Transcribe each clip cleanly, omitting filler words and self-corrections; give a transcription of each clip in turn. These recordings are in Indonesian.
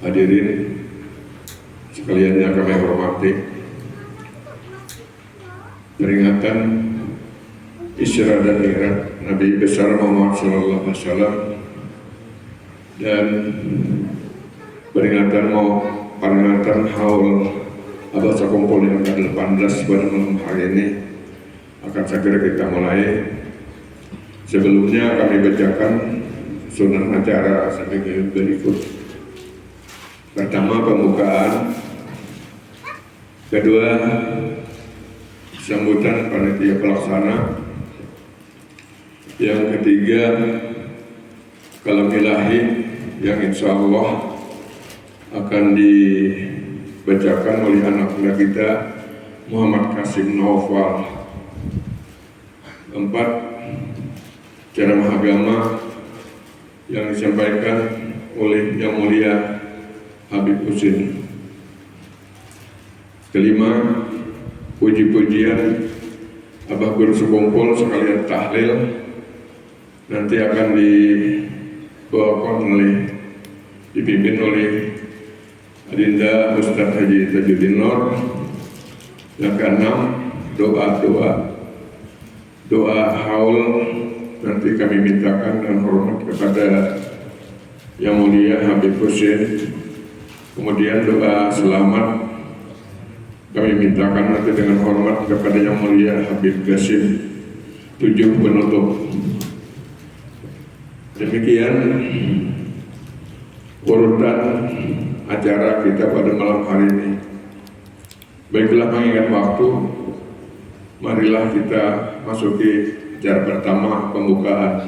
hadirin sekalian yang kami hormati, peringatan Isra dan Mi'raj Nabi besar Muhammad SAW dan peringatan haul atau sekumpul yang ke-18 pada malam hari ini akan segera kita mulai. Sebelumnya kami bacakan sunnah acara sebagai berikut. Pertama, pembukaan. Kedua, sambutan panitia pelaksana. Yang ketiga, kalam ilahi yang insya Allah akan dibacakan oleh anak-anak kita Muhammad Kasim Naufal. Keempat, ceramah agama yang disampaikan oleh Yang Mulia Habib Husin. Kelima, puji-pujian Abah Guru Sekumpul sekalian tahlil nanti akan dipimpin oleh Adinda Ustadz Haji Tajuddin Nur. Yang keenam, doa haul nanti kami mintakan dan hormat kepada Yang Mulia Habib Husin. Kemudian doa selamat kami mintakan nanti dengan hormat kepada Yang Mulia Habib Qasim. 7 penutup. Demikian urutan acara kita pada malam hari ini. Baiklah, mengingat waktu, marilah kita masuki acara pertama, pembukaan.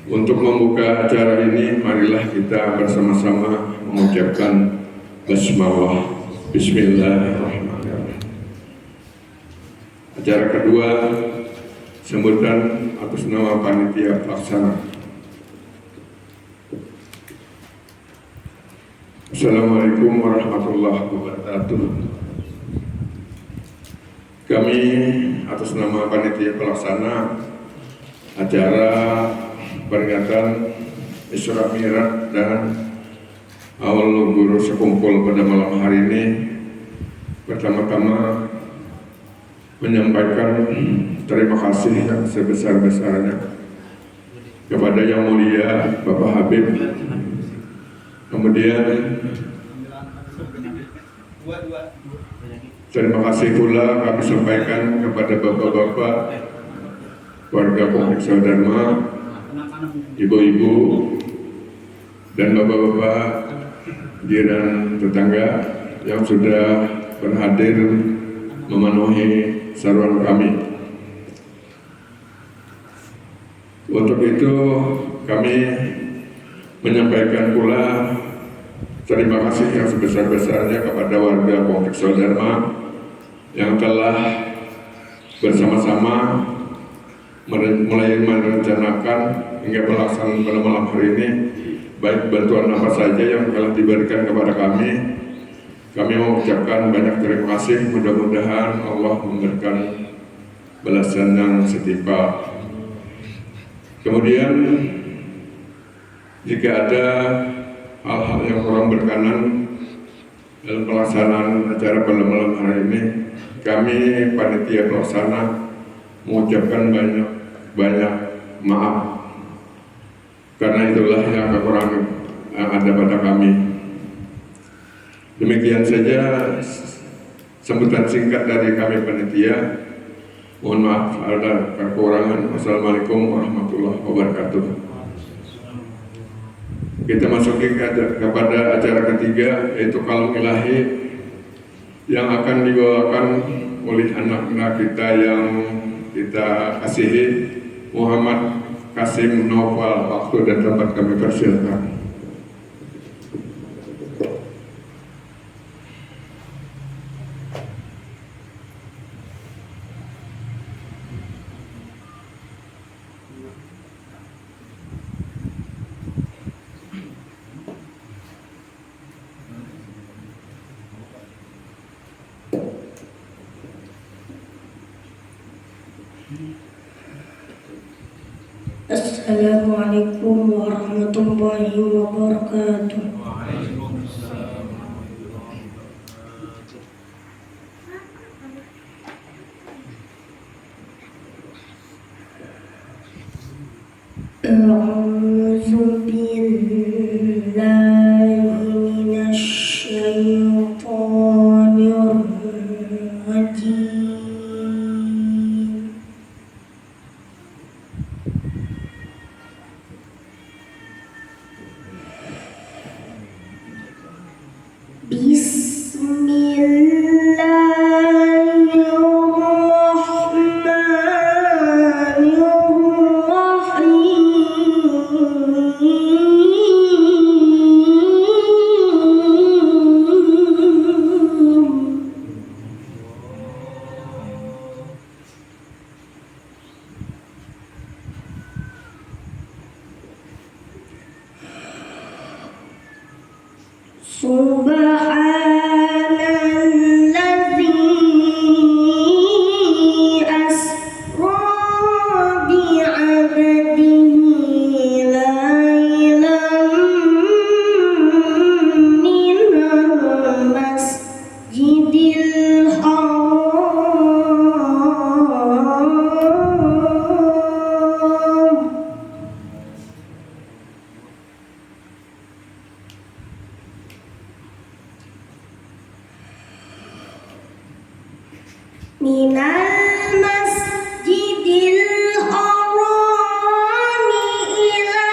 Untuk membuka acara ini, marilah kita bersama-sama mengucapkan basmalah, bismillahirrahmanirrahim. Acara kedua, sambutan atas nama panitia pelaksana. Assalamualaikum warahmatullahi wabarakatuh. Kami atas nama panitia pelaksana acara peringatan Isra Mi'raj dan haul guru sekumpul pada malam hari ini, pertama-tama menyampaikan terima kasih yang sebesar-besarnya kepada Yang Mulia Bapak Habib. Kemudian terima kasih pula kami sampaikan kepada bapak-bapak warga Kompleks Dharma, ibu-ibu dan bapak-bapak jiran tetangga yang sudah berhadir memenuhi seruan kami. Untuk itu kami menyampaikan pula terima kasih yang sebesar-besarnya kepada warga Kompleks Dharma yang telah bersama-sama mulai merencanakan hingga pelaksanaan pada malam hari ini, baik bantuan apa saja yang telah diberikan kepada kami. Kami mengucapkan banyak terima kasih. Mudah-mudahan Allah memberikan balasan yang setimpal. Kemudian jika ada hal-hal yang kurang berkenan dalam pelaksanaan acara pada malam hari ini, kami panitia pelaksana mengucapkan banyak maaf, karena itulah yang kekurangan yang ada pada kami. Demikian saja sambutan singkat dari kami panitia. Mohon maaf ada kekurangan. Wassalamualaikum warahmatullahi wabarakatuh. Kita masuki kepada acara ketiga, yaitu kalam ilahi yang akan dibawakan oleh anak-anak kita yang kita kasihi, Muhammad Kasim Naufal. Waktu dan tempat kami persilakan. Assalamualaikum warahmatullahi wabarakatuh. Waalaikumsalam. أعوذ بالله من الشيطان الرجيم بسم الله الرحمن الرحيم سبحان الذي أسرى بعبده ليلا من المسجد الحرام من المسجد الحرام إلى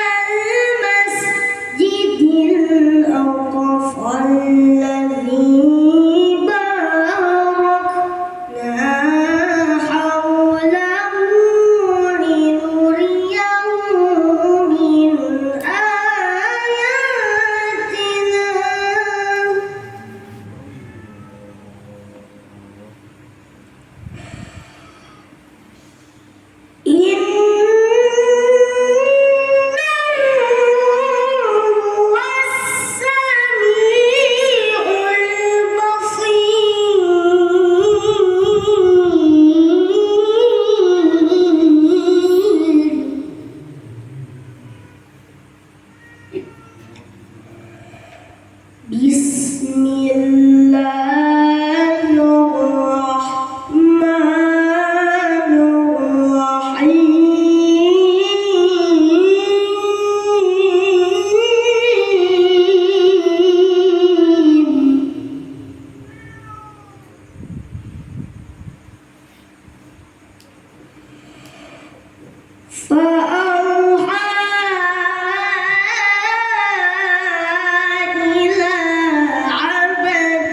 المسجد الأقصى الذي باركنا حوله لنريه من آياتنا بسم الله الرحمن الرحيم إلى عبده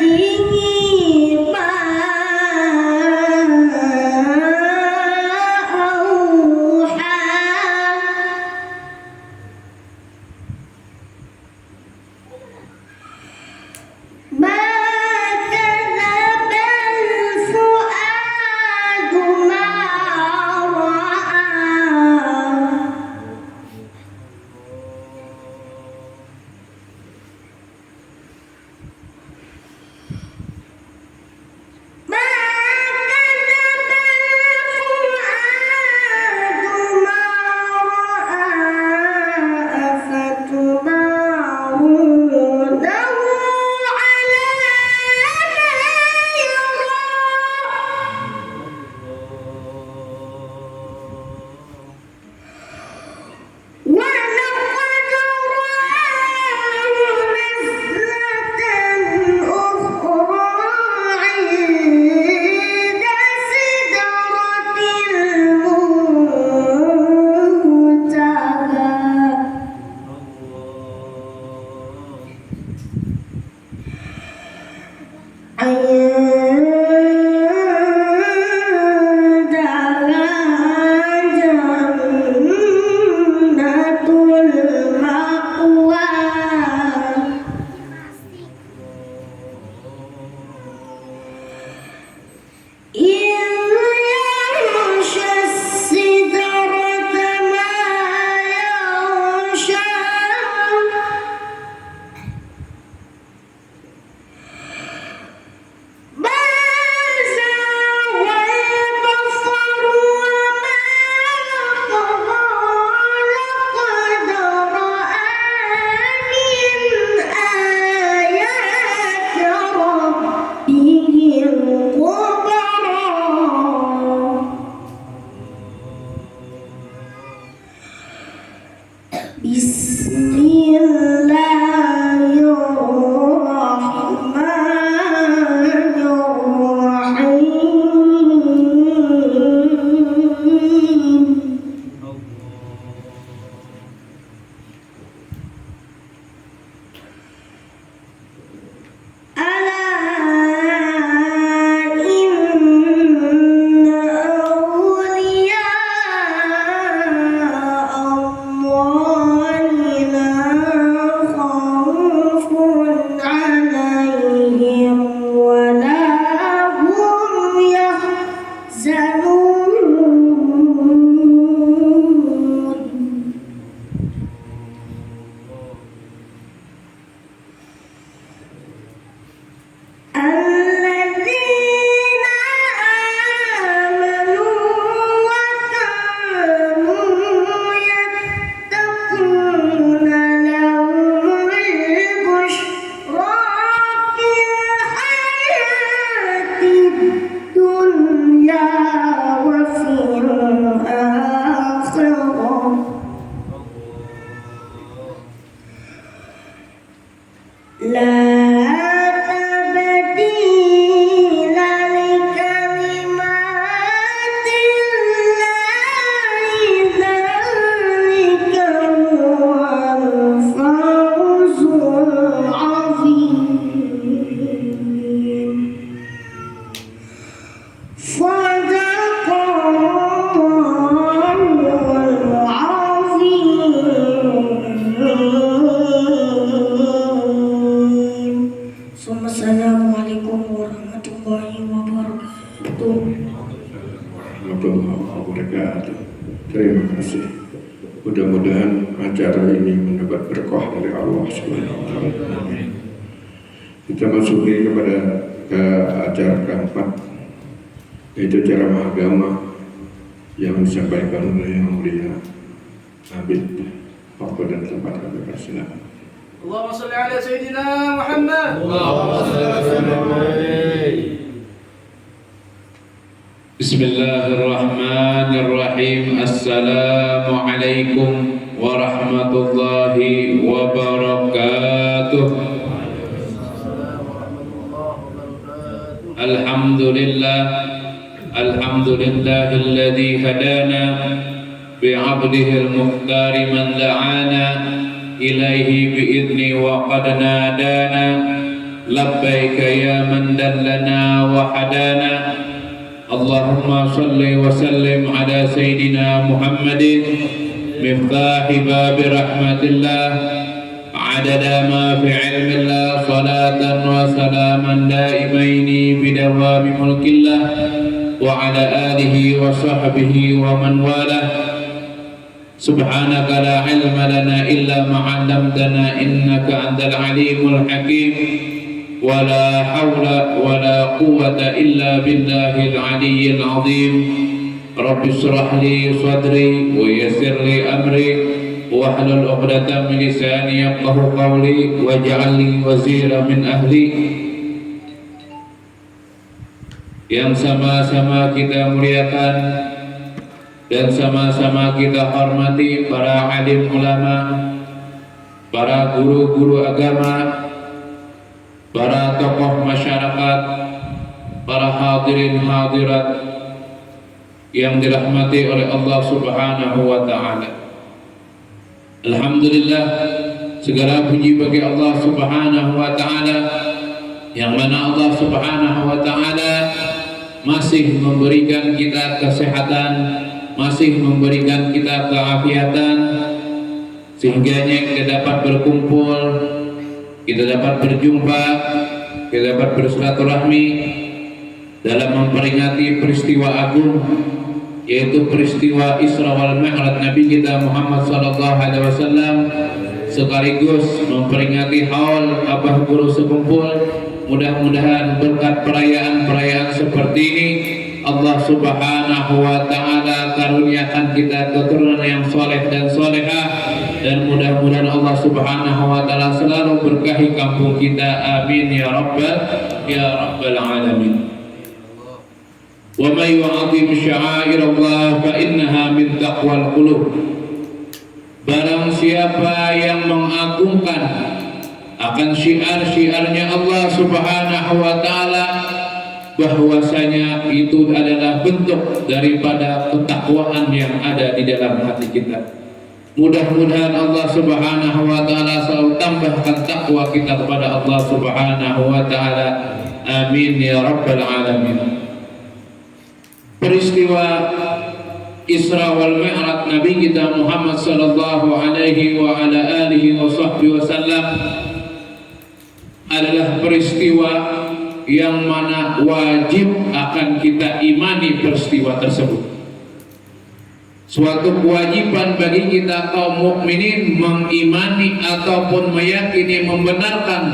ما la tabdila li kalimatillahi dzalika huwal fawzul azim. Assalamualaikum warahmatullahi wabarakatuh. Warahmatullahi wabarakatuh. Terima kasih. Mudah-mudahan acara ini mendapat berkah dari Allah Subhanahu wa taala. Kita masuki kepada acara keempat, yaitu ceramah agama yang disampaikan oleh Yang Mulia Habib. Waktu dan tempat kami persilakan. Allahumma salli ala Sayyidina Muhammad. Bismillahirrahmanirrahim. Assalamualaikum warahmatullahi wabarakatuh. Alhamdulillahilladzi hadana bi'abdihil muhtari man da'ana ilaihi bi'idni wa qad nadana labbaika ya man dallana wa hadana. Allahumma salli wa sallim ala Sayyidina Muhammadin miftahi babi rahmatillah adada ma fi ilmillah salatan wa salaman daimaini bidawami mulkillah wa ala alihi wa sahbihi wa man walah. Subhanaka la ilma lana illa ma 'allamtana innaka antal alimul hakim. Wala hawla wala quwwata illa billahil aliyyil azim. Rabbi shrah li sadri wa yassir li amri wahlul 'uqdatam min lisani yafqahu qawli waj'al li wazira min ahli. Yang sama-sama kita muliakan dan sama-sama kita hormati para alim ulama, para guru-guru agama, para tokoh masyarakat, para hadirin hadirat yang dirahmati oleh Allah Subhanahu wa taala. Alhamdulillah, segala puji bagi Allah Subhanahu wa taala, yang mana Allah Subhanahu wa taala masih memberikan kita kesehatan, masih memberikan kita keafiatan, sehingga kita dapat berkumpul, kita dapat berjumpa, kita dapat bersilaturahmi dalam memperingati peristiwa agung, yaitu peristiwa Isra wal Mi'raj Nabi kita Muhammad sallallahu alaihi wasallam, sekaligus memperingati haul abah guru sekumpul. Mudah-mudahan berkat perayaan-perayaan seperti ini Allah Subhanahu wa taala karuniakan kita keturunan yang soleh dan solehah, dan mudah-mudahan Allah Subhanahu wa taala selalu berkahi kampung kita. Amin ya rabbal alamin. Wa may yu'azzim sya'airallah fa innaha min taqwal qulub. Barang siapa yang mengagungkan akan syiar-syiarnya Allah Subhanahu wa taala, bahwasanya itu adalah bentuk daripada ketakwaan yang ada di dalam hati kita. Mudah-mudahan Allah Subhanahu wa taala selalu tambahkan takwa kita kepada Allah Subhanahu wa taala. Amin ya rabbal alamin. Peristiwa Isra wal Mi'raj Nabi kita Muhammad sallallahu alaihi wa ala alihi wa sahbihi wasallam adalah peristiwa yang mana wajib akan kita imani peristiwa tersebut. Suatu kewajiban bagi kita kaum mukminin mengimani ataupun meyakini, membenarkan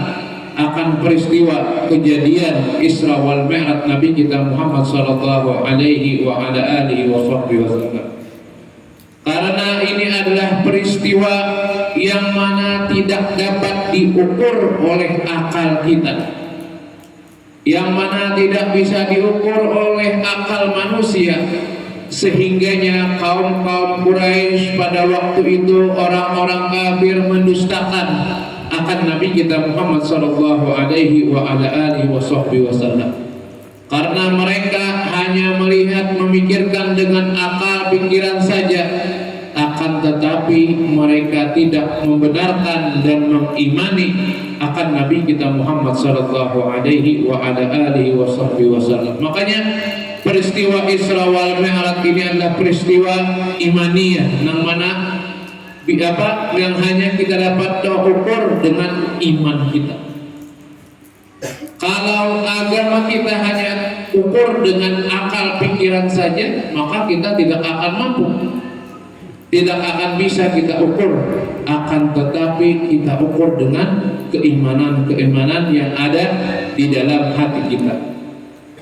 akan peristiwa kejadian Isra wal Mi'raj Nabi kita Muhammad sallallahu alaihi wa ala alihi wasallam. Karena ini adalah peristiwa yang mana tidak dapat diukur oleh akal kita, yang mana tidak bisa diukur oleh akal manusia, sehingganya kaum Quraisy pada waktu itu, orang-orang kafir mendustakan akan Nabi kita Muhammad sallallahu alaihi wa ala alihi wasallam. Karena mereka hanya melihat, memikirkan dengan akal pikiran saja, akan tetapi mereka tidak membenarkan dan mengimani akan Nabi kita Muhammad sallallahu alaihi wa ala alihi wasallam. Makanya peristiwa Isra wal Mi'raj ini adalah peristiwa imaniyah, yang mana yang hanya kita dapat ukur dengan iman kita. Kalau agama kita hanya ukur dengan akal pikiran saja, maka kita tidak akan mampu, tidak akan bisa kita ukur. Akan tetapi kita ukur dengan keimanan yang ada di dalam hati kita.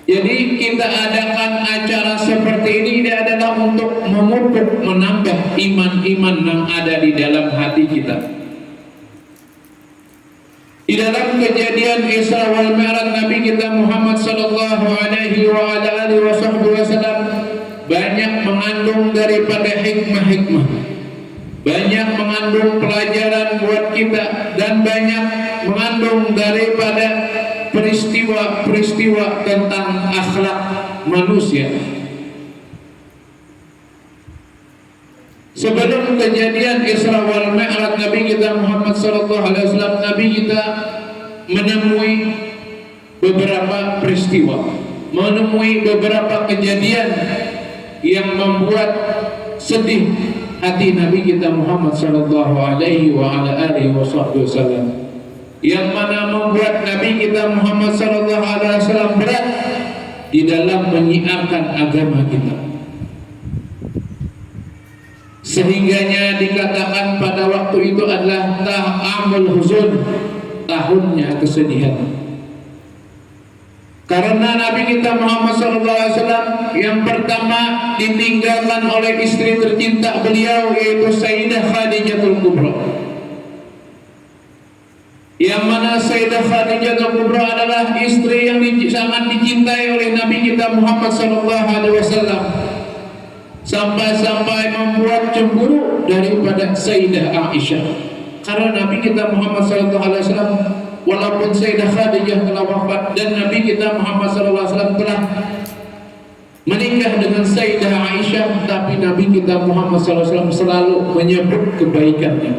Jadi kita adakan acara seperti ini adalah untuk memupuk, menambah iman-iman yang ada di dalam hati kita. Di dalam kejadian Isra wal Mi'raj Nabi kita Muhammad sallallahu alaihi wa ala alihi wasallam banyak mengandung daripada hikmah-hikmah, banyak mengandung pelajaran buat kita, dan banyak mengandung daripada peristiwa-peristiwa tentang akhlak manusia. Sebelum kejadian Isra wal Mi'raj Nabi kita Muhammad sallallahu alaihi wasallam, Nabi kita menemui beberapa peristiwa, menemui beberapa kejadian yang membuat sedih hati Nabi kita Muhammad sallallahu alaihi wa ala alihi wasallam, yang mana membuat Nabi kita Muhammad sallallahu alaihi wasallam berat di dalam menyiarkan agama kita. Sehingganya dikatakan pada waktu itu adalah ta'amul huzun, tahunnya kesedihan. Karena Nabi kita Muhammad SAW yang pertama ditinggalkan oleh istri tercinta beliau, yaitu Sayyidah Khadijatul Kubra. Yang mana Sayyidah Khadijatul Kubra adalah istri yang sangat dicintai oleh Nabi kita Muhammad SAW, sampai-sampai membuat cemburu daripada Sayyidah Aisyah. Karena Nabi kita Muhammad SAW, walaupun Sayyidah Khadijah telah wafat dan Nabi kita Muhammad SAW telah menikah dengan Sayyidah Aisyah, tapi Nabi kita Muhammad SAW selalu menyebut kebaikannya,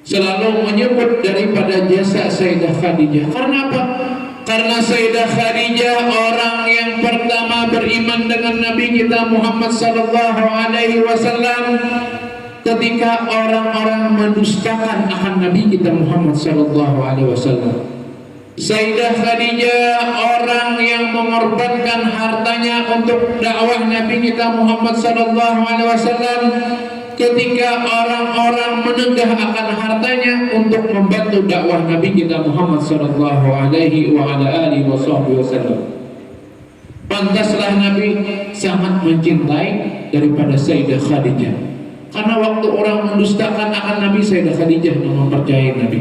selalu menyebut daripada jasa Sayyidah Khadijah. Karena apa? Karena Sayyidah Khadijah orang yang pertama beriman dengan Nabi kita Muhammad sallallahu alaihi wasallam ketika orang-orang mendustakan akan Nabi kita Muhammad sallallahu alaihi wasallam. Sayyidah Khadijah orang yang mengorbankan hartanya untuk dakwah Nabi kita Muhammad sallallahu alaihi wasallam ketika orang-orang menenggah akan hartanya untuk membantu dakwah Nabi kita Muhammad sallallahu alaihi wa ala alihi wasallam. Pantaslah Nabi sangat mencintai daripada Sayyidah Khadijah. Karena waktu orang mendustakan akan Nabi, Sayyidah Khadijah yang mempercayai Nabi.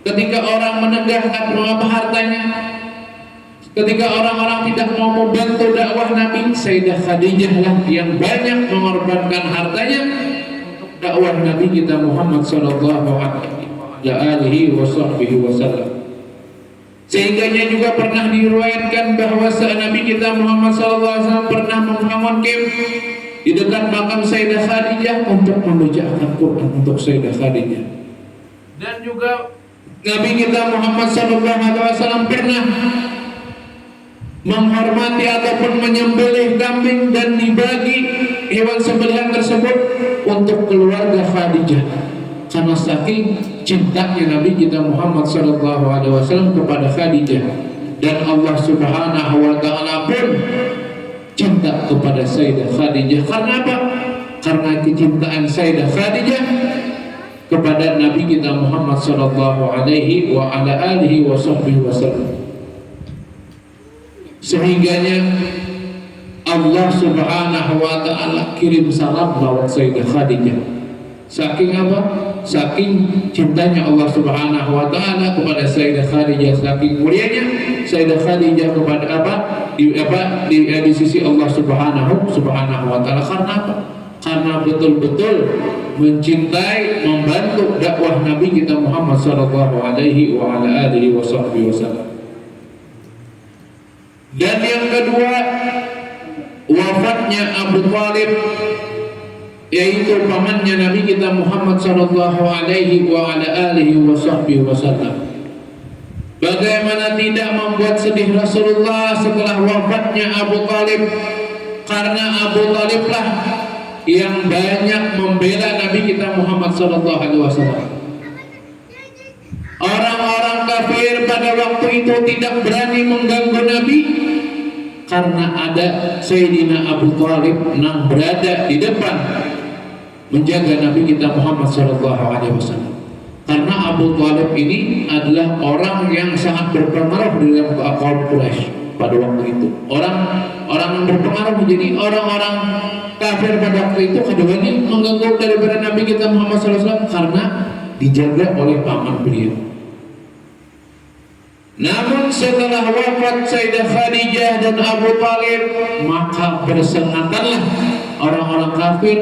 Ketika orang menegahkan hartanya, ketika orang-orang tidak mau membantu dakwah Nabi, Sayyidah Khadijah lah yang banyak mengorbankan hartanya untuk dakwah Nabi kita Muhammad sallallahu alaihi wasallam. Sehingganya juga pernah diriwayatkan bahwa Nabi kita Muhammad sallallahu alaihi wasallam pernah membangun camp di dekat makam Sayyidah Khadijah untuk membacakan Quran untuk Sayyidah Khadijah. Dan juga Nabi kita Muhammad sallallahu alaihi wasallam pernah menghormati ataupun menyembelih kambing dan dibagi hewan sembelihan tersebut untuk keluarga Khadijah. Karena saking cintanya Nabi kita Muhammad sallallahu alaihi wasallam kepada Khadijah, dan Allah Subhanahu wa taala pun cinta kepada Sayyidah Khadijah. Karena apa? Karena kecintaan Sayyidah Khadijah kepada Nabi kita Muhammad sallallahu alaihi wa ala alihi wasallam. Sehingganya Allah Subhanahu wa taala kirim salam lewat Sayyidah Khadijah. Saking apa? Saking cintanya Allah Subhanahu wa taala kepada Sayyidah Khadijah, saking mulianya Sayyidah Khadijah kepada di sisi Allah Subhanahu wa taala. Karena apa? karena betul-betul mencintai, membantu dakwah Nabi kita Muhammad sallallahu alaihi wa ala alihi wasallam. Dan yang kedua, wafatnya Abu Thalib, yaitu pamannya Nabi kita Muhammad sallallahu alaihi wa ala alihi wasallam. Bagaimana tidak membuat sedih Rasulullah setelah wafatnya Abu Thalib, karena Abu Thalib lah yang banyak membela Nabi kita Muhammad sallallahu alaihi wasallam. Orang-orang kafir pada waktu itu tidak berani mengganggu Nabi karena ada Sayyidina Abu Thalib yang berada di depan menjaga Nabi kita Muhammad sallallahu alaihi wasallam. Karena Abu Thalib ini adalah orang yang sangat berpengaruh di dalam kaum Quraisy pada waktu itu. Orang yang berpengaruh, jadi orang-orang kafir pada waktu itu keduanya mengganggu daripada Nabi kita Muhammad SAW karena dijaga oleh paman beliau. Namun setelah wafat Sayyidah Khadijah dan Abu Thalib, maka bersengatanlah orang-orang kafir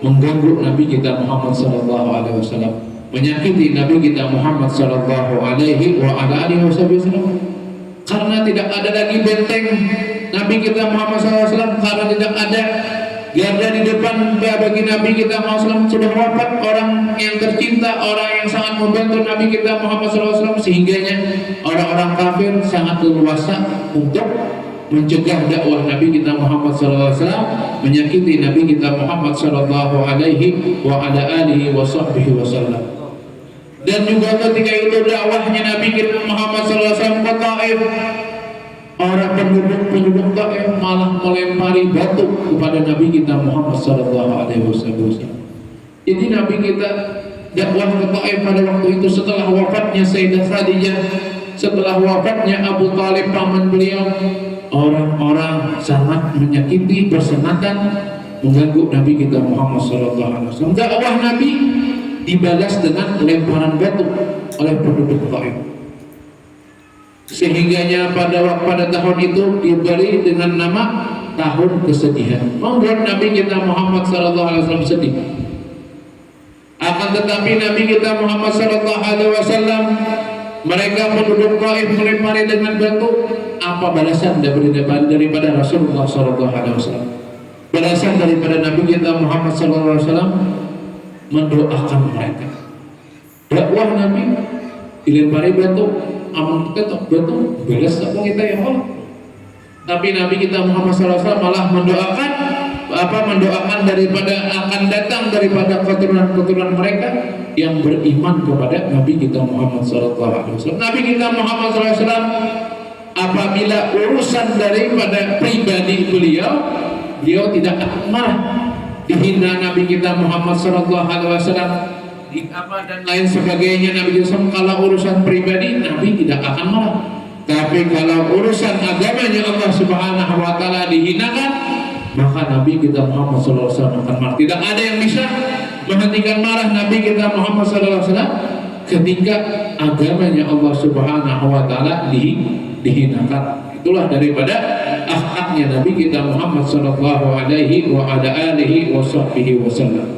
mengganggu Nabi kita Muhammad SAW, menyakiti Nabi kita Muhammad sallallahu alaihi wa ala alihi wasallam, karena tidak ada lagi benteng Nabi kita Muhammad SAW, karena tidak ada garda di depan bagi Nabi kita Muhammad SAW. Sudah wafat orang yang tercinta, orang yang sangat membantu Nabi kita Muhammad SAW, sehingganya orang-orang kafir sangat leluasa untuk mencegah dakwah Nabi kita Muhammad SAW, menyakiti Nabi kita Muhammad sallallahu alaihi wa ala alihi wasallam. Dan juga ketika itu dakwahnya Nabi kita Muhammad SAW ke Taif, orang penduduk Taif malah melempari batu kepada Nabi kita Muhammad SAW. Jadi Nabi kita dakwah ke Taif pada waktu itu setelah wafatnya Sayyidah Khadijah, setelah wafatnya Abu Thalib paman beliau, orang-orang sangat menyakiti, bersenatan mengganggu Nabi kita Muhammad SAW. Dakwah Nabi dibalas dengan lemparan batu oleh penduduk Taif. Sehingganya pada tahun itu diberi dengan nama tahun kesedihan, membuat Nabi kita Muhammad SAW sedih. Akan tetapi Nabi kita Muhammad SAW, mereka penduduk Taif melempari dengan batu, apa balasan daripada Rasulullah SAW? Balasan daripada Nabi kita Muhammad SAW mendoakan mereka. Dakwah Nabi dilempari batu, aman kita tak batu beres apa kita ya Allah. Tapi Nabi kita Muhammad SAW malah mendoakan daripada akan datang daripada keturunan mereka yang beriman kepada Nabi kita Muhammad SAW. Nabi kita Muhammad SAW apabila urusan daripada pribadi beliau tidak akan marah. Dihina Nabi kita Muhammad SAW dan lain sebagainya, Nabi SAW kalau urusan pribadi Nabi tidak akan marah. Tapi kalau urusan agamanya Allah Subhanahu wa taala dihinakan, maka Nabi kita Muhammad SAW akan marah. Tidak ada yang bisa menghentikan marah Nabi kita Muhammad SAW ketika agamanya Allah Subhanahu wa taala dihinakan. Itulah daripada akhlaknya Nabi kita Muhammad sallallahu alaihi wa ala alihi wasallam.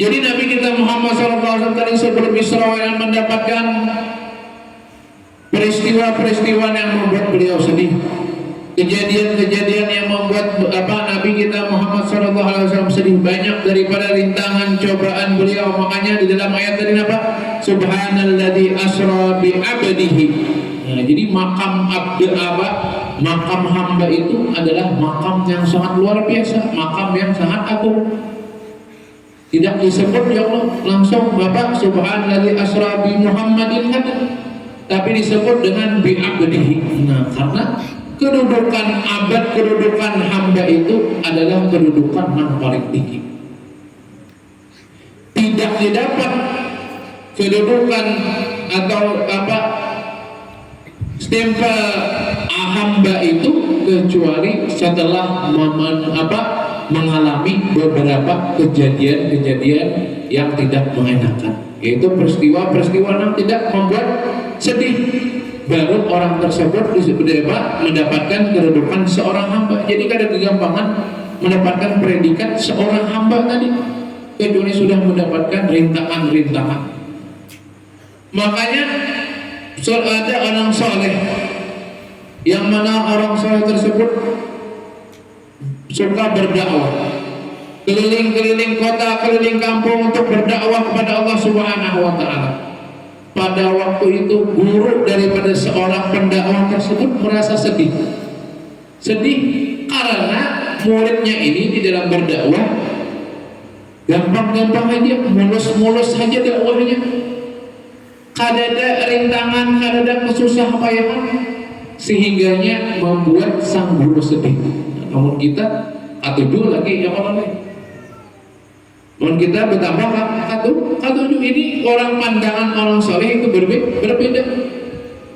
Jadi Nabi kita Muhammad sallallahu alaihi wasallam tadi sebelum Isra yang mendapatkan peristiwa-peristiwa yang membuat beliau sedih, kejadian-kejadian yang membuat Nabi kita Muhammad sallallahu alaihi wasallam sedih, banyak daripada rintangan cobaan beliau. Makanya di dalam ayat tadi apa? Subhanalladzi asra bi 'abdihi. Nah, jadi makam makam hamba itu adalah makam yang sangat luar biasa, makam yang sangat agung. Tidak disebut ya Allah langsung Bapak Subhanalladzi asra bi Muhammadin kan, tapi disebut dengan bi 'abdihi. Nah, karena kedudukan abad, kedudukan hamba itu adalah kedudukan yang paling tinggi. Tidak didapat kedudukan atau stempel hamba itu kecuali setelah mengalami beberapa kejadian-kejadian yang tidak mengenakan, yaitu peristiwa-peristiwa yang tidak membuat sedih, baru orang tersebut mendapatkan kedudukan seorang hamba. Jadi kada kegampangan mendapatkan predikat seorang hamba tadi, kecuali sudah mendapatkan rintangan-rintangan. Makanya ada orang soleh, yang mana orang soleh tersebut suka berdakwah, keliling-keliling kota, keliling kampung untuk berdakwah kepada Allah Subhanahu wa Ta'ala. Pada waktu itu guru daripada seorang pendakwah tersebut merasa sedih karena muridnya ini di dalam berdakwah gampang-gampang aja, mulus-mulus saja dakwahnya, kadada rintangan, kadada kesusah payahan, sehingganya membuat sang guru sedih. Namun kita katujuh lagi yang orang lain, namun kita bertambah katujuh. Ini orang pandangan orang soleh itu berbeda.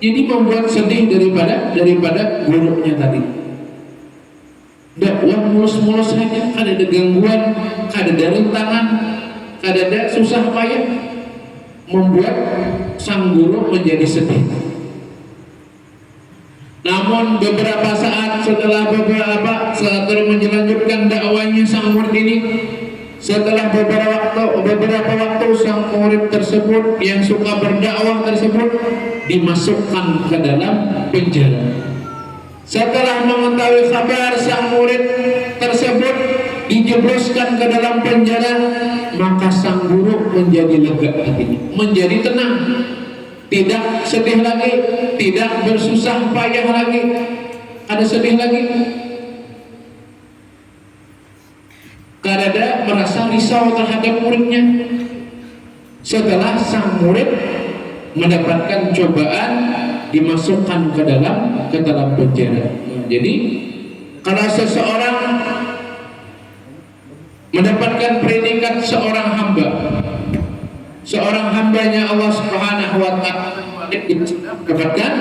Jadi membuat sedih daripada gurunya tadi. Dakwah mulus-mulus saja, kada ada gangguan, kada ada rintangan, kada ada susah payah, membuat sang guru menjadi sedih. Namun beberapa saat setelah menjalankan dakwahnya sang murid ini, setelah beberapa waktu sang murid tersebut yang suka berdakwah tersebut dimasukkan ke dalam penjara. Setelah mengetahui kabar sang murid tersebut dijebloskan ke dalam penjara, maka sang guru menjadi lega hatinya, menjadi tenang, tidak sedih lagi, tidak bersusah payah lagi, ada sedih lagi, kadada merasa risau terhadap muridnya. Setelah sang murid mendapatkan cobaan, dimasukkan ke dalam penjara. Jadi kalau seseorang mendapatkan predikat seorang hambanya Allah Subhanahu wa Ta'ala, mendapatkan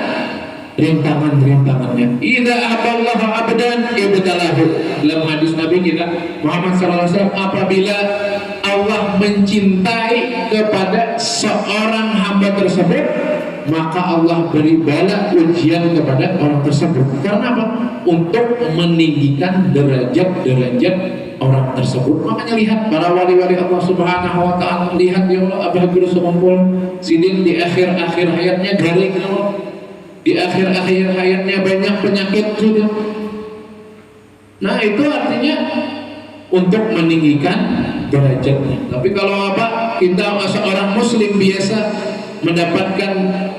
rintangan-rintangannya. Idza ahallahu abdan ibtalahu. Dalam hadis Nabi kita Muhammad SAW, apabila Allah mencintai kepada seorang hamba tersebut, maka Allah beri bala ujian kepada orang tersebut. Karena apa? Untuk meninggikan derajat orang tersebut. Makanya lihat para wali-wali Allah Subhanahu wa Ta'ala, lihat ya Allah, Abah Guru Sekumpul Sidin di akhir-akhir hayatnya garing, ya Allah. Di akhir-akhir hayatnya banyak penyakit sudah. Nah, itu artinya untuk meninggikan derajatnya. Tapi kalau apa, kita seorang muslim biasa mendapatkan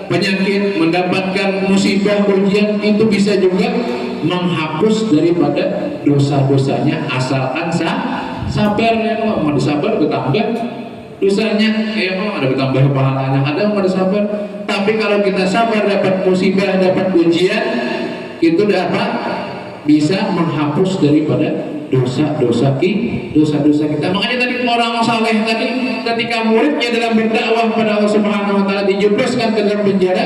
penyakit, mendapatkan musibah, ujian, itu bisa juga menghapus daripada dosa-dosanya, asalkan sabar. Ya Allah, mau disabar bertambah dosanya, ya Allah, ada bertambah pahalanya, ada mau disabar. Tapi kalau kita sabar, dapat musibah, dapat ujian, itu dapat bisa menghapus daripada dosa-dosa kita. Makanya tadi orang saleh tadi, ketika muridnya dalam berdakwah kepada Allah Subhanahu wa Ta'ala dijebloskan ke dalam penjara,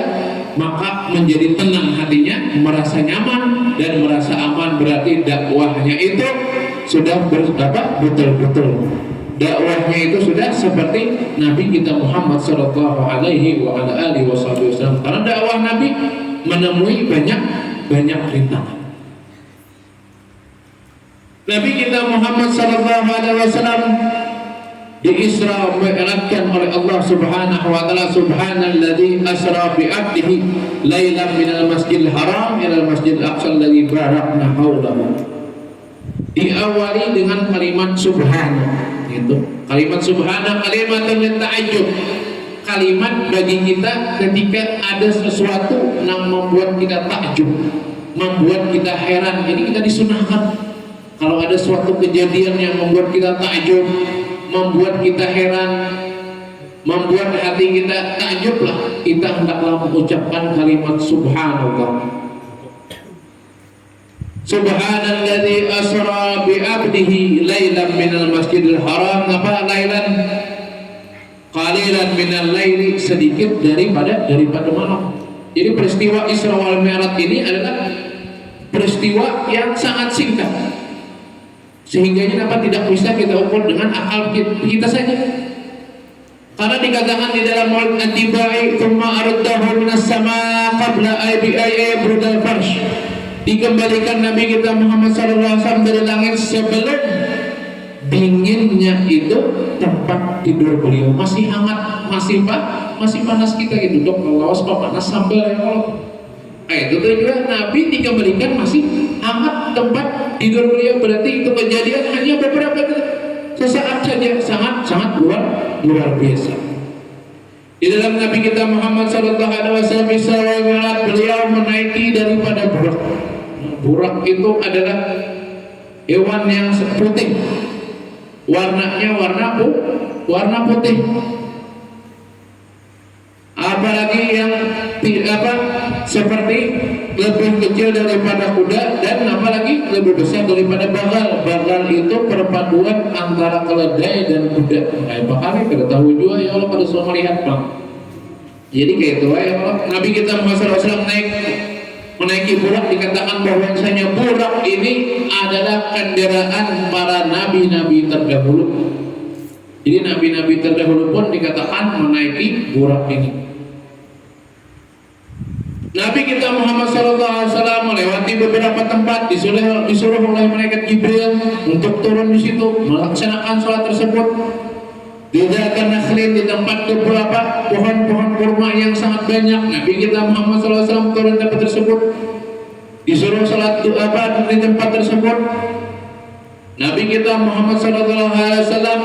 maka menjadi tenang hatinya, merasa nyaman dan merasa aman. Berarti dakwahnya itu sudah betul-betul. Dakwahnya itu sudah seperti Nabi kita Muhammad sallallahu alaihi wa ala alihi wasallam. Karena dakwah Nabi menemui banyak rintangan. Nabi kita Muhammad sallallahu alaihi wasallam di Isra Mi'rajkan oleh Allah Subhanahu wa Ta'ala. Subhanalladzi asra bi 'abdihi lailan minal masjidil haram ila masjidil aqsa alladzi barakna haulahu. Diawali dengan kalimat subhana. Itu kalimat subhana, kalimat min ta'ajjub, kalimat bagi kita ketika ada sesuatu yang membuat kita takjub, membuat kita heran. Jadi kita disunahkan kalau ada suatu kejadian yang membuat kita takjub, membuat kita heran, membuat hati kita takjub lah, kita hendaklah mengucapkan kalimat subhanallah. Subhanalladzi asra bi 'abdihi lailan minal masjidil haram. Apa lailan? Qalilan minal laili, sedikit daripada malam. Jadi peristiwa Isra wal Mi'raj ini adalah peristiwa yang sangat singkat, sehingga dapat tidak bisa kita ukur dengan akal kita saja. Karena dikatakan di dalam Maulid An-Tibai, "Tsumma araddahu minas sama' qabla aybi ayyabudal farsh." dikembalikan Nabi kita Muhammad SAW dari langit sebelum dinginnya itu tempat tidur beliau masih hangat, masih panas kita gitu. Dok, kalau panas sambal ya Allah. Itu tuh juga Nabi dikembalikan masih hangat tempat tidur beliau. Berarti itu kejadian hanya beberapa sesaat saja, sangat luar biasa. Di dalam Nabi kita Muhammad SAW beliau menaiki daripada burak. Burak itu adalah hewan yang putih, warnanya warna putih. Apalagi yang seperti lebih kecil daripada kuda dan apalagi lebih besar daripada bagal. Bagal itu perpaduan antara keledai dan kuda. Bahkan kita tahu juga ya Allah pada semua melihat bang. Jadi kayak itu ya Allah. Nabi kita Muhammad SAW menaiki burak, dikatakan bahwasanya burak ini adalah kendaraan para nabi-nabi terdahulu. Jadi nabi-nabi terdahulu pun dikatakan menaiki burak ini. Nabi kita Muhammad SAW melewati beberapa tempat, disuruh oleh malaikat Jibril untuk turun di situ melaksanakan sholat tersebut. Tidak nakhlin, di tempat beberapa pohon-pohon kurma yang sangat banyak. Nabi kita Muhammad SAW turun di tempat tersebut, disuruh sholat di tempat tersebut. Nabi kita Muhammad SAW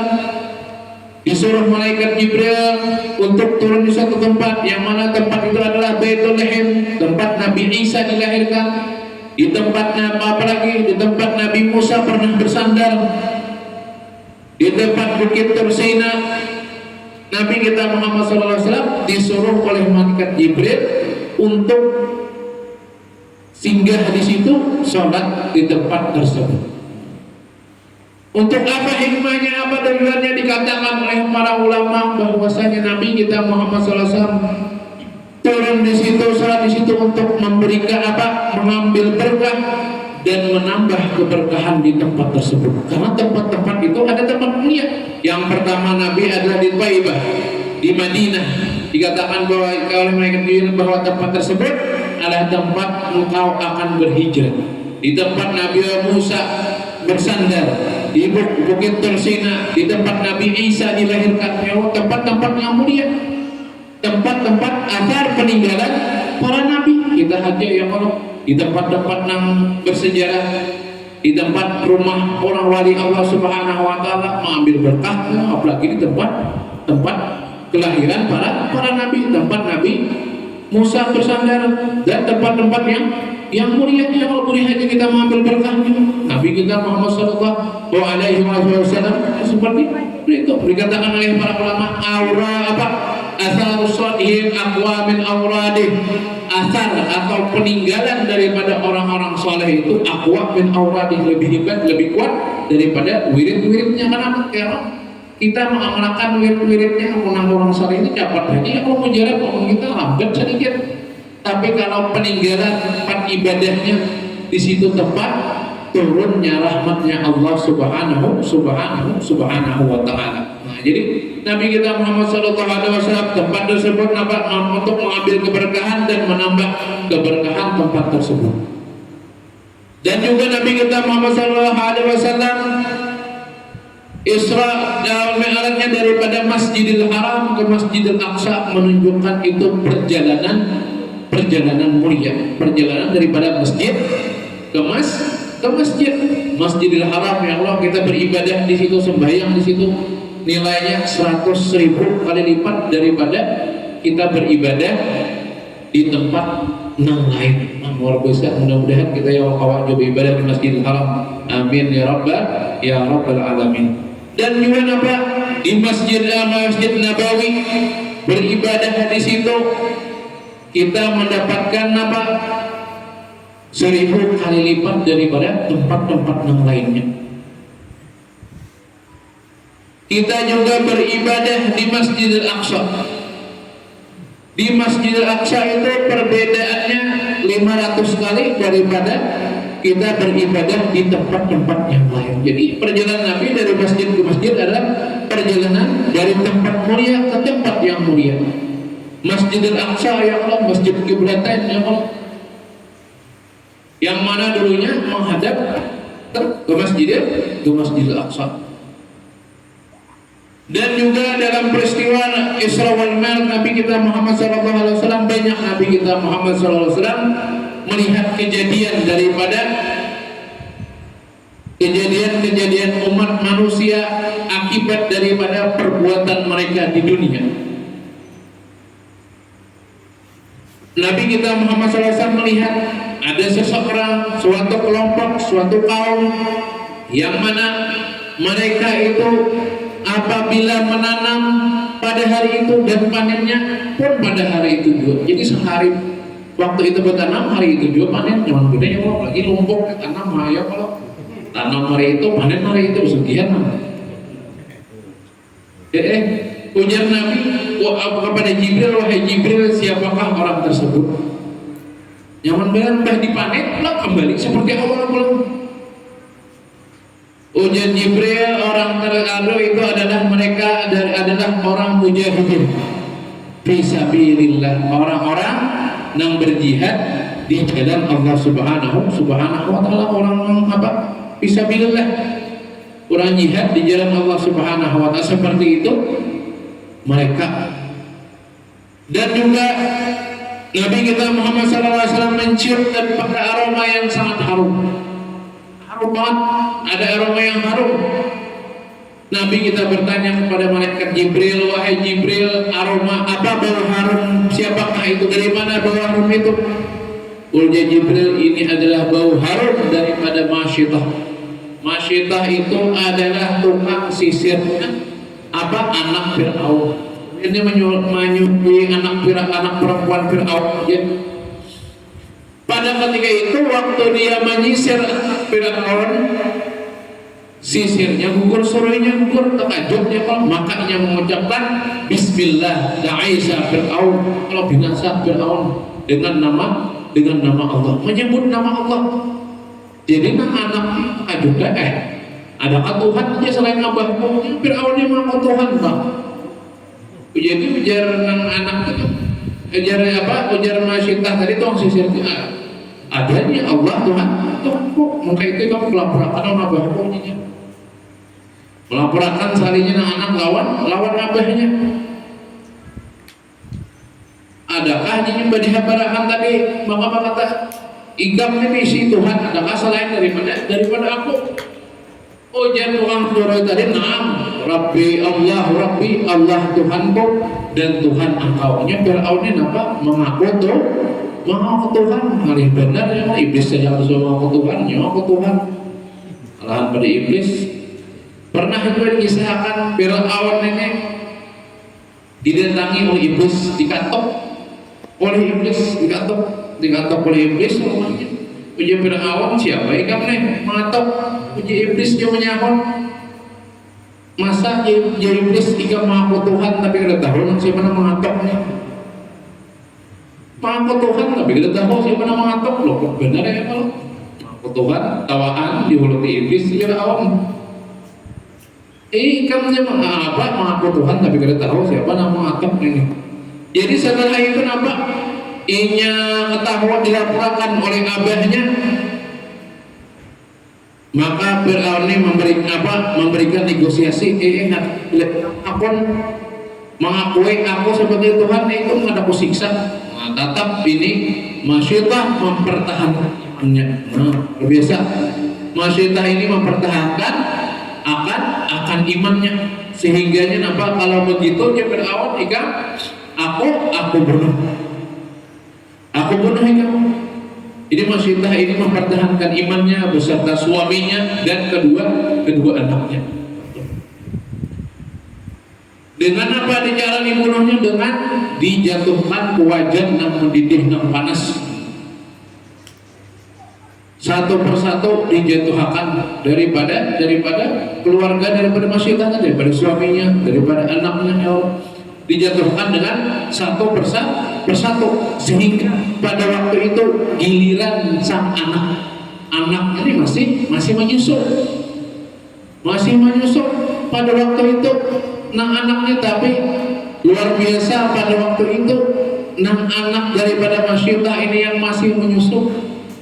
disuruh malaikat Jibril untuk turun di suatu tempat, yang mana tempat itu adalah Baitul Lahim, tempat Nabi Isa dilahirkan. Di tempat apalagi di tempat Nabi Musa pernah bersandar, di tempat Bukit Tursina. Nabi kita Muhammad SAW disuruh oleh malaikat Jibril untuk singgah di situ, sholat di tempat tersebut. Untuk apa hikmahnya, apa dalilnya? Dikatakan oleh para ulama bahwasanya Nabi kita Muhammad SAW turun di situ, sholat di situ untuk memberikan mengambil berkah dan menambah keberkahan di tempat tersebut. Karena tempat-tempat itu ada tempat mulia. Yang pertama Nabi adalah di Thaibah, di Madinah. Dikatakan bahwa oleh malaikat Jibril bahwa tempat tersebut adalah tempat engkau akan berhijrah. Di tempat Nabi Musa bersandar, di Bukit Tursina, di tempat Nabi Isa dilahirkan. Ya Allah, tempat-tempat yang mulia, tempat-tempat asar peninggalan para nabi. Kita haji ya Allah, di tempat-tempat yang bersejarah, di tempat rumah orang wali Allah Subhanahu wa taala, mengambil berkah. Apalagi di tempat kelahiran para nabi, tempat Nabi Musa bersandar, dan tempat-tempat yang mulia. Ya Allah, boleh aja kita mengambil berkahnya. Nabi kita Muhammad Sallallahu Alaihi Wasallam seperti itu dikatakan oleh para ulama, asar salihin aqwa min awradih. Asar atau peninggalan daripada orang-orang soleh itu aqwa min awradih, lebih hebat, lebih kuat daripada wirid-wiridnya. Karena kita mengamalkan wirid-wiridnya, orang soleh ini dapat haji. Kalau mujarab kita lambat sedikit. Tapi kalau peninggalan tempat ibadahnya di situ tempat turunnya rahmatnya Allah Subhanahu wa taala. Nah, jadi Nabi kita Muhammad SAW tempat tersebut untuk mengambil keberkahan dan menambah keberkahan tempat tersebut. Dan juga Nabi kita Muhammad SAW Isra dan Mi'rajnya daripada Masjidil Haram ke Masjidil Aqsa menunjukkan itu perjalanan mulia, perjalanan daripada masjid ke masjid. Masjidil Haram ya Allah, kita beribadah di situ, sembahyang di situ, nilainya 100.000 kali lipat daripada kita beribadah di tempat yang lain. Luar biasa. Mudah-mudahan kita yang awak coba ibadah di Masjidil Haram. Amin ya rabbal alamin. Dan juga di Masjid Nabawi beribadah di situ kita mendapatkan 1000 kali lipat daripada tempat-tempat yang lainnya. Kita juga beribadah di Masjidil Aqsa. Di Masjidil Aqsa itu perbedaannya 500 kali daripada kita beribadah di tempat-tempat yang lain. Jadi perjalanan Nabi dari masjid ke masjid adalah perjalanan dari tempat mulia ke tempat yang mulia. Masjidil Aqsa ya Allah, masjid kiblatan ya Allah. yang mana dulunya menghadap ke Masjidil Aqsa. Dan juga dalam peristiwa Isra wal Mi'raj Nabi kita Muhammad SAW, banyak Nabi kita Muhammad SAW melihat kejadian daripada kejadian umat manusia akibat daripada perbuatan mereka di dunia. Nabi kita Muhammad SAW melihat ada seseorang, suatu kelompok, suatu kaum yang mana mereka itu apabila menanam pada hari itu dan panennya pun pada hari itu juga. Jadi sehari waktu itu bertanam, hari itu juga panen. Jangan bedanya kalau lagi lumpuk tanam ya, kalau tanam hari itu panen hari itu sekian. Ujar Nabi kepada Jibril, wahai Jibril, siapakah orang tersebut? Nyaman bilang dipanen, lah kembali seperti awal belum. Ujar Jibril, orang terkadang itu adalah mereka adalah orang mujahidin fisabilillah, orang-orang yang berjihad di jalan Allah Subhanahu wa taala, orang apa? Fisabilillah, orang jihad di jalan Allah Subhanahu wa taala, seperti itu mereka. Dan juga Nabi kita Muhammad SAW mencium dan pada aroma yang sangat harum banget, ada aroma yang harum. Nabi kita bertanya kepada malaikat Jibril, wahai Jibril, aroma apa, bau harum siapakah itu, dari mana bau harum itu? Ujar Jibril, ini adalah bau harum daripada Masyitah. Masyitah itu adalah tukang sisirnya apa, anak Fir'aun. Ini menyukai anak perempuan Fir'aun. Pada ketika itu waktu dia menyisir Fir'aun, sisirnya gugur, suruhnya gugur, takajubnya kalau makanya mengucapkan Bismillah da'isa Fir'aun, kalau binasa Fir'aun dengan nama Allah, menyebut nama Allah. Jadi anak takajubnya adakah Tuhan aja selain abahmu? Fir'aun yang mau Tuhan Pak. Jadi ujar anak itu, ujar Masyitah tadi tuh sisirnya adanya Allah Tuhan kok maka itu kamu melaporkan abahnya, melaporkan salinya anak lawan abahnya. Adakah ini badihabarakan tadi maka kata igam ini si Tuhan, adakah selain daripada aku? Ujar tukang suara tadi, naam Rabbi Allah Tuhanku dan Tuhan engkau. Nya Fir'aun ini apa? Mengaku Tuhan. Hari benar ya, iblis saja harus mengaku Tuhan, mengaku Tuhan. Alahan pada iblis. Pernah itu dikisahkan Fir'aun ini didatangi oleh iblis, dikatok oleh iblis rumahnya. Uji Fir'aun, siapa ikam nih mengatok? Uji iblis dia menyahut, masa iblis ikam mengaku Tuhan tapi kita tahu siapa yang mengatoknya. Mengaku Tuhan tapi kita tahu siapa yang mengatok. Loh kok benar ya kalau mengaku Tuhan tawaan di mulut iblis Fir'aun. Ikamnya mengaku Tuhan tapi kita tahu siapa yang mengatok ini. Jadi setelah itu apa? Inya ketahuan dilaporkan oleh abahnya, maka Fir'aun ini memberikan negosiasi. Aku mengakui aku sebagai Tuhan itu ada kusiksa. Nah, tetap ini Masyitah mempertahankan imannya. Biasa Masyitah ini mempertahankan akan imannya, sehingganya kalau begitu dia Fir'aun aku bunuh kamu. Jadi Masyitah ini mempertahankan imannya beserta suaminya dan kedua anaknya. Dengan apa cara dibunuhnya? Dengan dijatuhkan ke wajan yang mendidih yang panas. Satu persatu dijatuhkan daripada keluarga, daripada Masyitah, daripada suaminya, daripada anaknya, dijatuhkan dengan satu persatu, sehingga pada waktu itu giliran sang anak ini masih menyusul pada waktu itu. Anaknya tapi luar biasa pada waktu itu, anak daripada Masyitah ini yang masih menyusul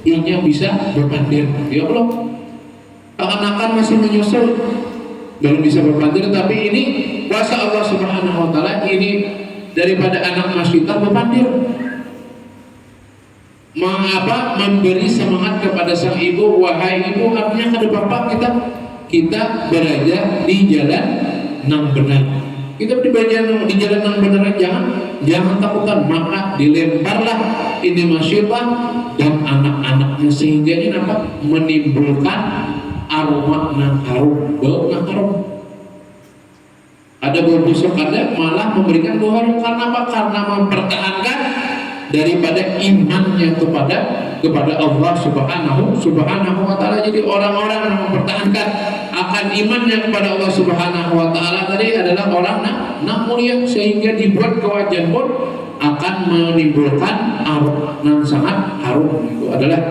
I-nya bisa berpandir. Ya belum. Akan masih menyusul, belum bisa berpandir. Tapi ini kuasa Allah Subhanahu Wa Taala. Ini daripada anak masyitah berpandir. Mengapa memberi semangat kepada sang ibu, wahai ibu, artinya kada bapak kita berada di jalan yang benar. Kita di jalan yang benar, jangan takutkan, maka dilemparlah ini masyitah dan anak-anaknya, sehingga ini apa? Menimbulkan aroma nang harum, bau nang harum. Ada bau busuk, ada malah memberikan bau harum. Karena apa? Karena mempertahankan daripada imannya kepada Allah Subhanahu Wa Taala. Jadi orang-orang yang mempertahankan akan imannya kepada Allah Subhanahu Wa Taala tadi adalah orang nak mulia, sehingga dibuat kewajiban pun akan menimbulkan aroma yang sangat harum. Itu adalah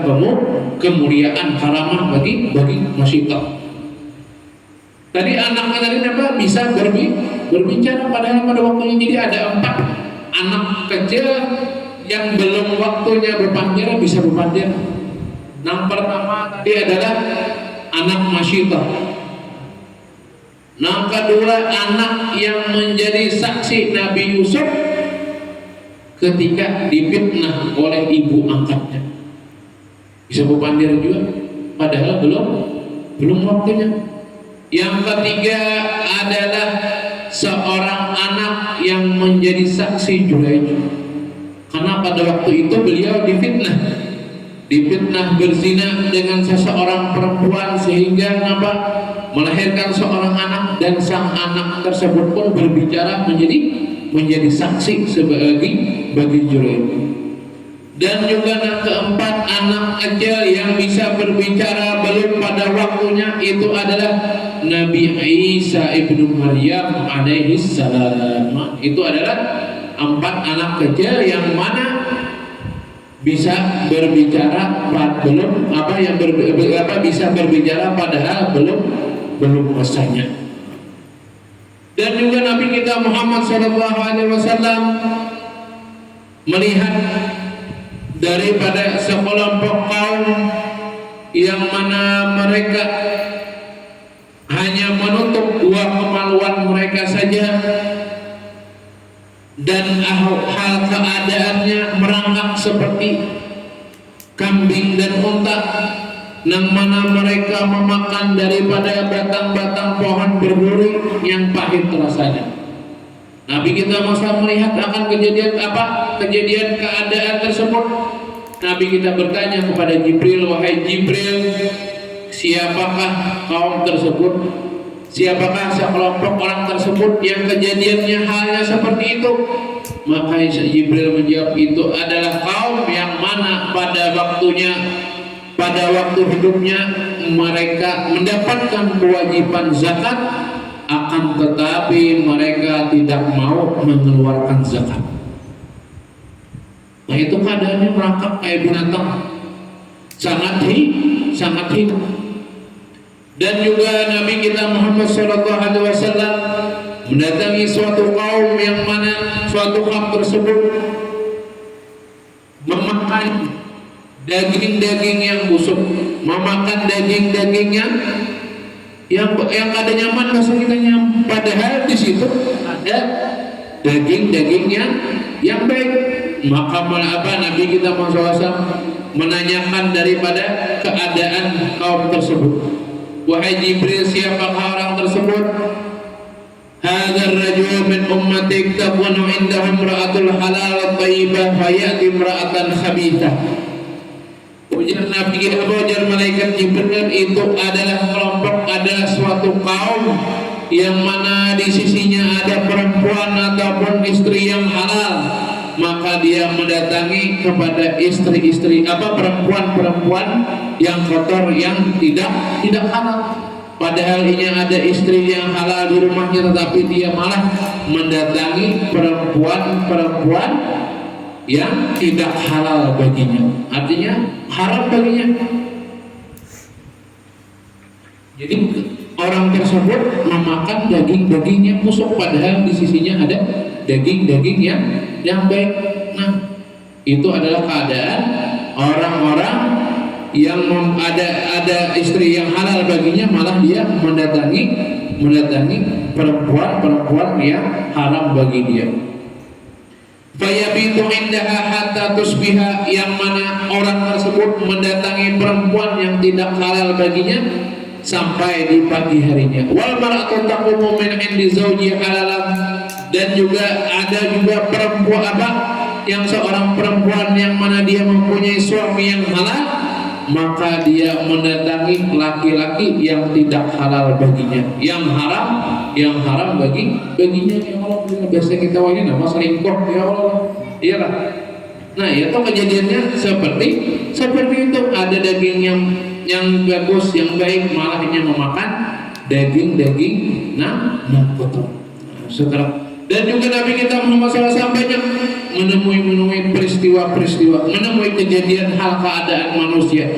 kemuliaan karamah bagi masyitah. Tadi anaknya tadi apa? Bisa berbicara, padahal pada waktunya. Jadi ada 4 anak kecil yang belum waktunya berpandir bisa berpandir. Yang pertama tadi adalah anak masyitah. Yang kedua anak yang menjadi saksi Nabi Yusuf ketika difitnah oleh ibu angkatnya, bisa berpandir juga, padahal belum waktunya. Yang ketiga adalah seorang anak yang menjadi saksi Juraij. Karena pada waktu itu beliau difitnah berzina dengan seseorang perempuan, sehingga melahirkan seorang anak, dan sang anak tersebut pun berbicara menjadi saksi bagi Juraij. Dan juga yang keempat, anak kecil yang bisa berbicara belum pada waktunya itu adalah Nabi Isa ibnu Maryam alaihi salam. Itu adalah 4 anak kecil yang mana bisa berbicara bisa berbicara padahal belum masanya. Dan juga Nabi kita Muhammad SAW melihat daripada sekelompok kaum yang mana mereka hanya menutup 2 kemaluan mereka saja, dan hal keadaannya merangkak seperti kambing dan unta, yang mana mereka memakan daripada batang-batang pohon berduri yang pahit rasanya. Nabi kita masa melihat akan kejadian keadaan tersebut. Nabi kita bertanya kepada Jibril, wahai Jibril, siapakah kaum tersebut? Siapakah sekelompok orang tersebut yang kejadiannya halnya seperti itu? Maka Jibril menjawab, itu adalah kaum yang mana pada waktu hidupnya mereka mendapatkan kewajiban zakat, akan tetapi mereka tidak mau mengeluarkan zakat. Nah, itu keadaannya merangkak kayak binatang, sangat hidup. Dan juga Nabi kita Muhammad SAW mendatangi suatu kaum yang mana suatu kaum tersebut memakan daging-daging yang busuk, memakan daging-daging yang ada nyaman bahasa kita nyaman, padahal di situ ada daging-daging yang baik. Maka Nabi kita Muhammad SAW menanyakan daripada keadaan kaum tersebut. Wahai Jibril, siapakah orang tersebut? Hadzal rajul min ummatik takunu indahum ra'atul halal thayyibah fayati imra'atan khabithah. Ujar Nabi kita, ujar malaikat Jibril, itu adalah suatu kaum yang mana di sisinya ada perempuan ataupun istri yang halal, maka dia mendatangi kepada istri-istri perempuan-perempuan yang kotor yang tidak halal. Padahal ini ada istri yang halal di rumahnya, tetapi dia malah mendatangi perempuan-perempuan yang tidak halal baginya, artinya haram baginya. Jadi orang tersebut memakan daging-daging yang busuk, padahal di sisinya ada daging-daging yang baik. Nah, itu adalah keadaan orang-orang ada istri yang halal baginya, malah dia mendatangi perempuan yang haram bagi dia. Fayabitu indaha hatta tusbiha, yang mana orang tersebut mendatangi perempuan yang tidak halal baginya sampai di pagi harinya. Wal mar'atu taqumu min indi zawji halalan, dan juga ada perempuan yang seorang perempuan yang mana dia mempunyai suami yang halal, maka dia mendatangi laki-laki yang tidak halal baginya, yang haram baginya. Ya Allah, biasa kita wajib nama selingkuh, ya Allah, iyalah. Nah, itu kejadiannya seperti itu. Ada daging yang bagus, yang baik, malah hanya memakan daging kotor. Setelah, dan juga Nabi kita Muhammad SAW banyak menemui peristiwa-peristiwa, menemui kejadian hal keadaan manusia.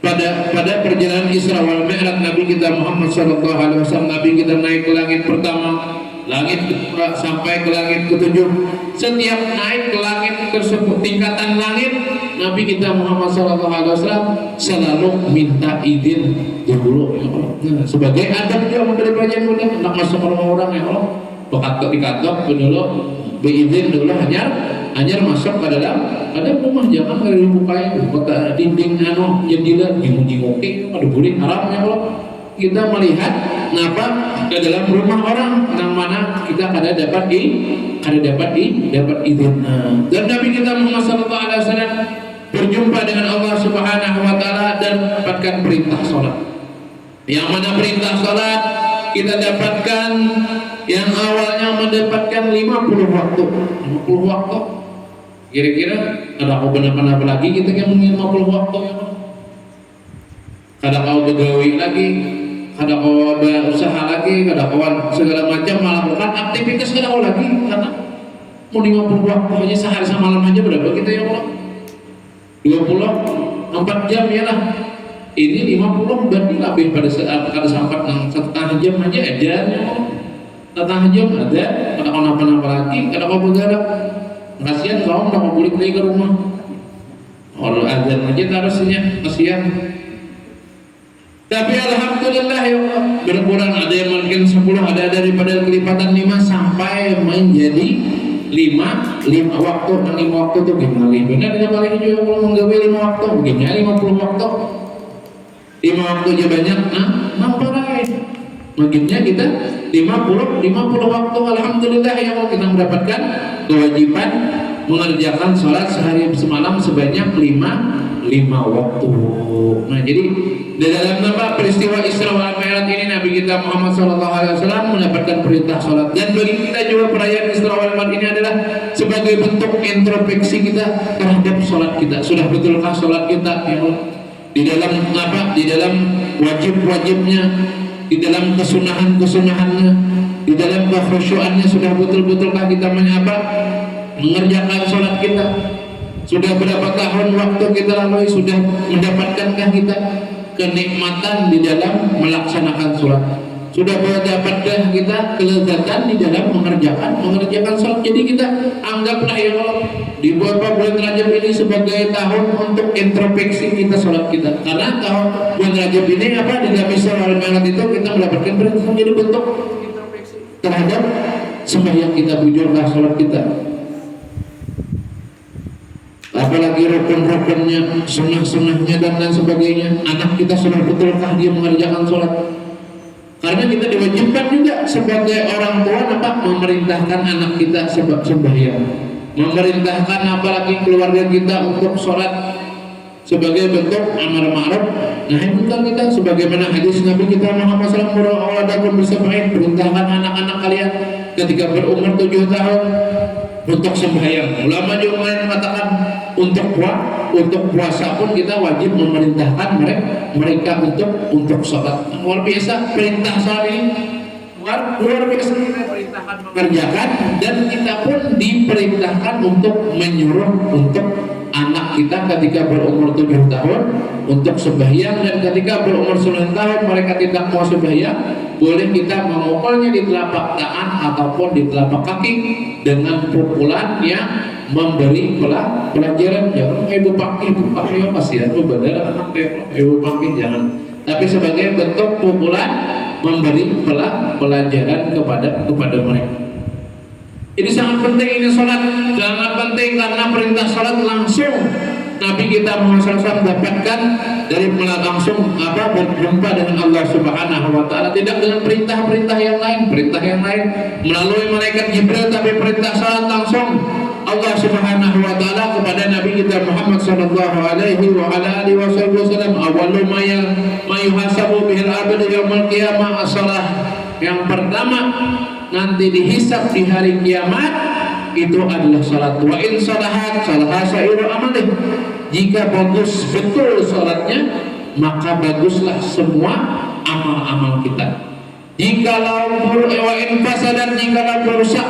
Pada perjalanan Isra wal Mi'raj, Nabi kita Muhammad SAW, Nabi kita naik ke langit pertama, langit kedua, sampai ke langit ketujuh. Setiap naik ke langit tersebut, tingkatan langit, Nabi kita Muhammad SAW selalu minta izin dulu, ya Allah. Nah, sebagai adab dia memberi pelajaran mudah, hendak masuk rumah orang, ya Allah, dikatok dulu, beizin dulu, hanya masuk ke dalam rumah, jangan dibukain kota dinding jendela jinguk-jinguki, ada boleh haram, ya Allah. Kita melihat kenapa ke dalam rumah orang yang mana kita kada dapat izin. Dan Nabi kita Muhammad SAW berjumpa dengan Allah Subhanahu Wa Taala dan mendapatkan perintah sholat. Yang mana perintah sholat kita dapatkan yang awalnya mendapatkan 50 waktu. Kira-kira ada kau benar-benar lagi kita yang 50 waktu ya. Kada kau begawi lagi, kada kau berusaha lagi, kada kawan segala macam melakukan aktivitas kada kau lagi, karena mau 50 waktu aja sehari semalam aja berapa kita ya Allah? 24 jam ya lah. Ini 50 berarti lebih pada saat kada sampai setengah jam aja edarnya Allah. Setengah jam ada, kada kau napa-napa lagi, kada kau bergerak. Kasihan kau nak balik lagi ke rumah. Orang azan aja harusnya kasihan. Tapi alhamdulillah ya Allah, berkurang, ada yang mungkin 10, ada daripada kelipatan 5 sampai menjadi 5 waktu. Dan 5 waktu itu gimana? Benar dia paling juga kalau menggawe 5 waktu, gimana 50 waktu? 5 waktu aja banyak, nampak lain. Makinnya kita 50 waktu, alhamdulillah ya Allah, kita mendapatkan kewajiban mengerjakan sholat sehari semalam sebanyak 5 waktu. Nah, jadi di dalam peristiwa Isra wal Mi'raj ini Nabi kita Muhammad SAW mendapatkan perintah sholat. Dan bagi kita juga perayaan Isra wal Mi'raj ini adalah sebagai bentuk introspeksi kita terhadap sholat kita. Sudah betulkah sholat kita ya Allah? Di dalam wajib-wajibnya, di dalam kesunahan-kesunahannya, di dalam kekhusyuannya, sudah betul-betulkah kita mengerjakan sholat kita? Sudah berapa tahun waktu kita lalui, sudah mendapatkankah kita kenikmatan di dalam melaksanakan sholat? Sudah mendapatkan kita kelezatan di dalam mengerjakan sholat? Jadi kita anggaplah ya Allah, di bulan Rajab ini sebagai tahun untuk introspeksi kita sholat kita. Karena tahun bulan Rajab ini di dalam Isra wal Mi'raj itu kita mendapatkan perintah menjadi bentuk introspeksi terhadap sembahyang kita, bujurlah sholat kita. Apalagi rukun-rukunnya, sunnah-sunnahnya dan lain sebagainya. Anak kita sudah betulkah dia mengerjakan sholat? Karena kita diwajibkan juga sebagai orang tua memerintahkan anak kita sebab sembahyang, memerintahkan apalagi keluarga kita untuk sholat sebagai bentuk amar ma'ruf nahi munkar kita, sebagaimana hadis Nabi kita Muhammad SAW, mura'awadakum bersab'in, perintahkan anak-anak kalian ketika berumur 7 tahun untuk sembahyang. Ulama juga mengatakan untuk puasa pun kita wajib memerintahkan mereka untuk sholat. Luar biasa perintah sholat ini, luar biasa kita perintahkan mengerjakan, dan kita pun diperintahkan untuk menyuruh untuk anak kita ketika berumur 7 tahun untuk sembahyang, dan ketika berumur 9 tahun mereka tidak mau sembahyang, boleh kita memukulnya di telapak tangan ataupun di telapak kaki dengan pukulan yang memberi pelajaran. Jangan ibu pakai pasti ya, badar anak ibu pakai jangan. Tapi sebagai bentuk pukulan memberi pelajaran kepada mereka. Ini sangat penting, ini sholat sangat penting karena perintah sholat langsung Nabi kita Muhammad SAW dapatkan dari langsung berjumpa dengan Allah Subhanahu Wa Taala, tidak dengan perintah yang lain melalui malaikat Jibril, tapi perintah sholat langsung Allah Subhanahu Wa Taala kepada Nabi kita Muhammad Sallallahu Alaihi Wasallam. Awwalu ma yuhasabu bihil abdu yaumil qiyamah as-shalah. Yang pertama nanti dihisab di hari kiamat itu adalah salat. Wa in salahat salaha sa'iru amalih. Jika bagus betul salatnya, maka baguslah semua amal-amal kita. Jikalau wa in fasadat, jikalau rusak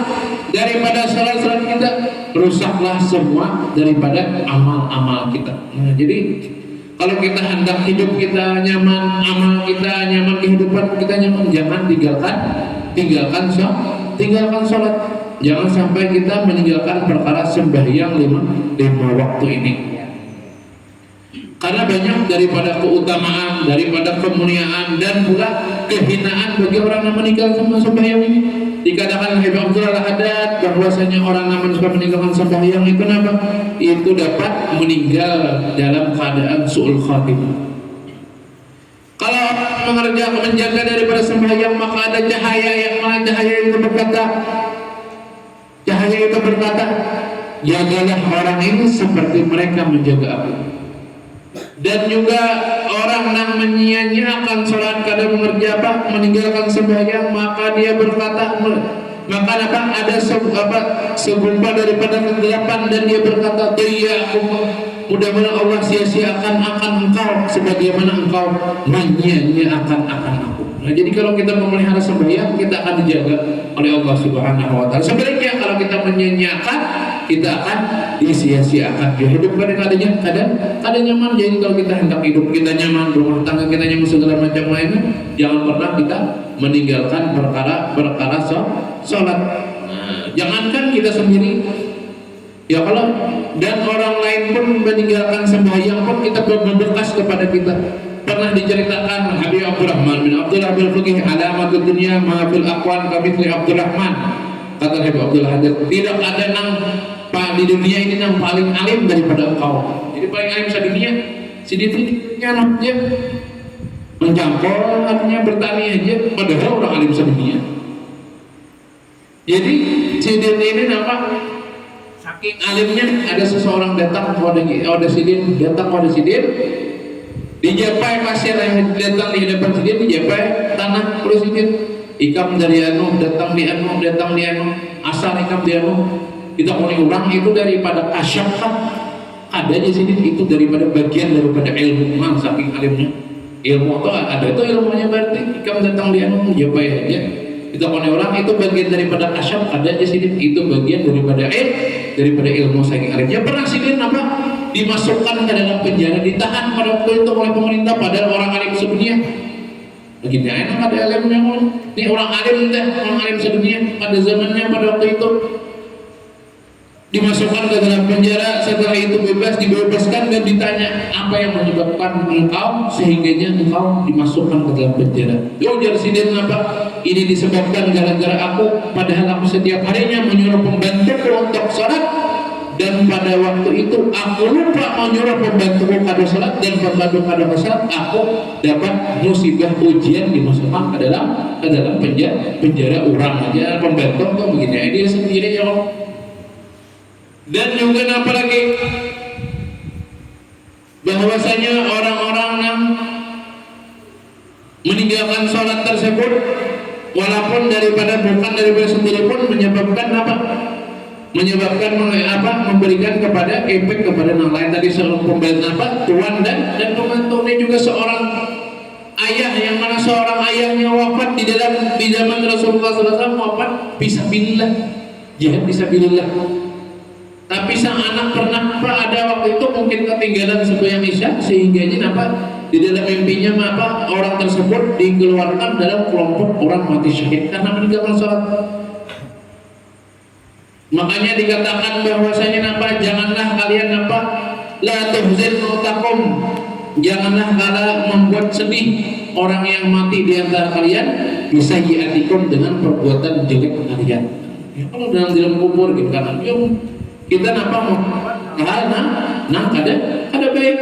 daripada salat-salat kita, rusaklah semua daripada amal-amal kita. Nah, jadi kalau kita hendak hidup kita nyaman, amal kita nyaman, kehidupan kita nyaman, jangan tinggalkan sholat. Jangan sampai kita meninggalkan perkara sembahyang lima waktu ini. Karena banyak daripada keutamaan, daripada kemuliaan dan pula kehinaan bagi orang yang meninggalkan sembahyang ini. Dikatakan oleh Abdullah Al-Haddad bahwasanya orang yang suka meninggalkan sembahyang itu apa? Itu dapat meninggal dalam keadaan su'ul khatimah. Kalau orang menjaga daripada sembahyang, maka ada cahaya yang mana cahaya itu berkata, jagalah orang ini seperti mereka menjaga aku. Dan juga orang yang menyia-nyiakan sholat kadang meninggalkan sembahyang, maka dia berkata, maka ada segumpal daripada kegelapan, dan dia berkata, mudah-mudahan Allah sia-siakan akan engkau sebagaimana engkau menyia-nyiakan akan aku. Nah, jadi kalau kita memelihara sembahyang, kita akan dijaga oleh Allah Subhanahu Wa Taala. Sebaliknya kalau kita menyia-nyiakan, kita akan disia-siakan. Hidupkan dengan kadang nyaman. Jadi kalau kita hendak hidup kita nyaman, rumah tangga kita nyaman, segala macam lainnya, jangan pernah kita meninggalkan perkara sholat. Nah, jangankan kita sendiri, ya kalau dan orang lain pun meninggalkan sembahyang pun kita berbekas kepada kita. Pernah diceritakan Habib Abdurrahman bin Abdullah bin Fuqih, alamatud dunya ma fil aqwan kamitsli Abdurrahman. Kata Habib Abdullah, tidak ada nang di dunia ini yang paling alim daripada engkau. Jadi paling alim sedunia si dia mencampur, artinya bertani aja, padahal orang alim sedunia. Jadi si ini nampak saking alimnya, ada seseorang datang kepada sidin, dijapai pasir yang datang di hadapan sidin, dijapai tanah presiden, ikam dari datang di asal ikam di kita mulai orang itu daripada kasyafah adanya sidin, itu daripada bagian daripada ilmu. Saking alimnya ilmu itu ada itu ilmunya, berarti ikam datang di dijapai aja. Kita mulai orang itu bagian daripada kasyaf, adanya sidin, itu bagian daripada ilmu saking alimnya. Pernah sidin dimasukkan ke dalam penjara, ditahan pada waktu itu oleh pemerintah, padahal orang alim sedunia. Begini enak ada alimnya, ini orang alim sedunia pada zamannya pada waktu itu. Dimasukkan ke dalam penjara, setelah itu dibebaskan dan ditanya apa yang menyebabkan engkau sehingganya engkau dimasukkan ke dalam penjara. Ujar sidin ini disebabkan gara-gara aku, padahal aku setiap harinya menyuruh pembantuku untuk sholat, dan pada waktu itu aku lupa menyuruh pembantuku pada sholat, dan pembantu pada sholat aku dapat musibah ujian dimasukkan ke dalam penjara orang aja pembantu tuh begini dia sendiri ya. Dan juga apa lagi, bahwasanya orang-orang yang meninggalkan sholat tersebut, walaupun bukan daripada sendiri pun, menyebabkan memberikan kepada efek kepada yang lain. Tadi seorang pembantu tuan dan pembantunya juga seorang ayah, yang mana seorang ayahnya wafat di zaman Rasulullah SAW, wafat fisabilillah, jihad fisabilillah. Tapi sang anak pernah ada waktu itu mungkin ketinggalan sembahyang isya, sehingga di dalam mimpinya orang tersebut dikeluarkan dalam kelompok orang mati syahid karena meninggalkan sholat. Makanya dikatakan bahwasanya janganlah kalian la tuhzin mautakum, janganlah kala membuat sedih orang yang mati di antara kalian bisa yiatikum dengan perbuatan jelek kalian. Ya, kalau dalam kubur gitu kan, kita napa mau ada baik.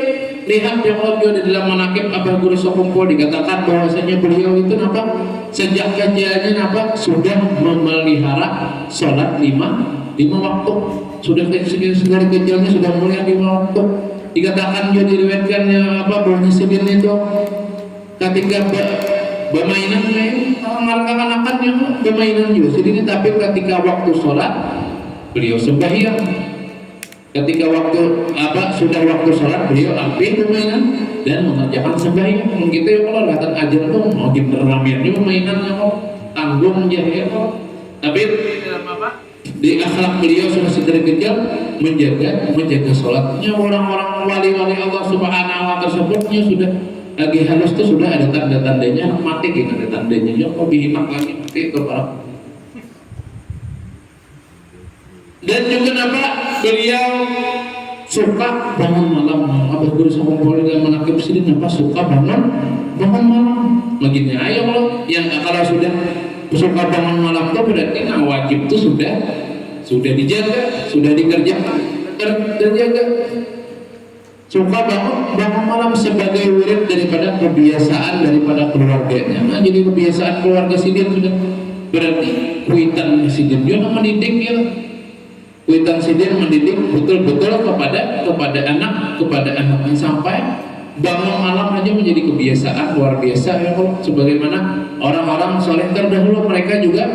Lihat yang Allah di dalam manakib Abah Guru Sokumpul dikatakan bahwasanya beliau itu napa sejak kecilnya napa sudah memelihara sholat lima waktu, sudah dari kecilnya sudah mulai 5 waktu. Dikatakan juga diriwayatkannya apa bahwa Sidin itu ketika bermainan kanak-kanak yang bermainan juga Sidin, tapi ketika waktu sholat beliau sembahyang. Ketika waktu sudah waktu sholat beliau ambil permainan dan mengerjakan sembahyang. Kita ya kalau datang ajar tuh mau gitu ramiannya permainan yang tanggung aja ya kok. Tapi di akhlak beliau sudah dari kecil menjaga sholatnya. Orang-orang wali-wali Allah Subhanahu wa Ta'ala tersebutnya sudah lagi halus tuh sudah ada tanda-tandanya mati gitu, ada tandanya ya kok bihimak lagi mati itu para. Dan juga apa beliau suka bangun malam. Abah Guru Sokumpul dengan menakib sini apa suka bangun malam. Begini ayo kalau sudah suka bangun malam itu berarti wajib itu sudah dijaga, sudah dikerjakan, terjaga. Suka bangun malam sebagai wirid daripada kebiasaan daripada keluarganya. Nah, jadi kebiasaan keluarga Sidin sudah berarti kuitan Sidin juga mendidik ya. Kuitan Sidin mendidik betul-betul kepada anaknya sampai bangun malam aja menjadi kebiasaan luar biasa ya kalau sebagaimana orang-orang soleh terdahulu mereka juga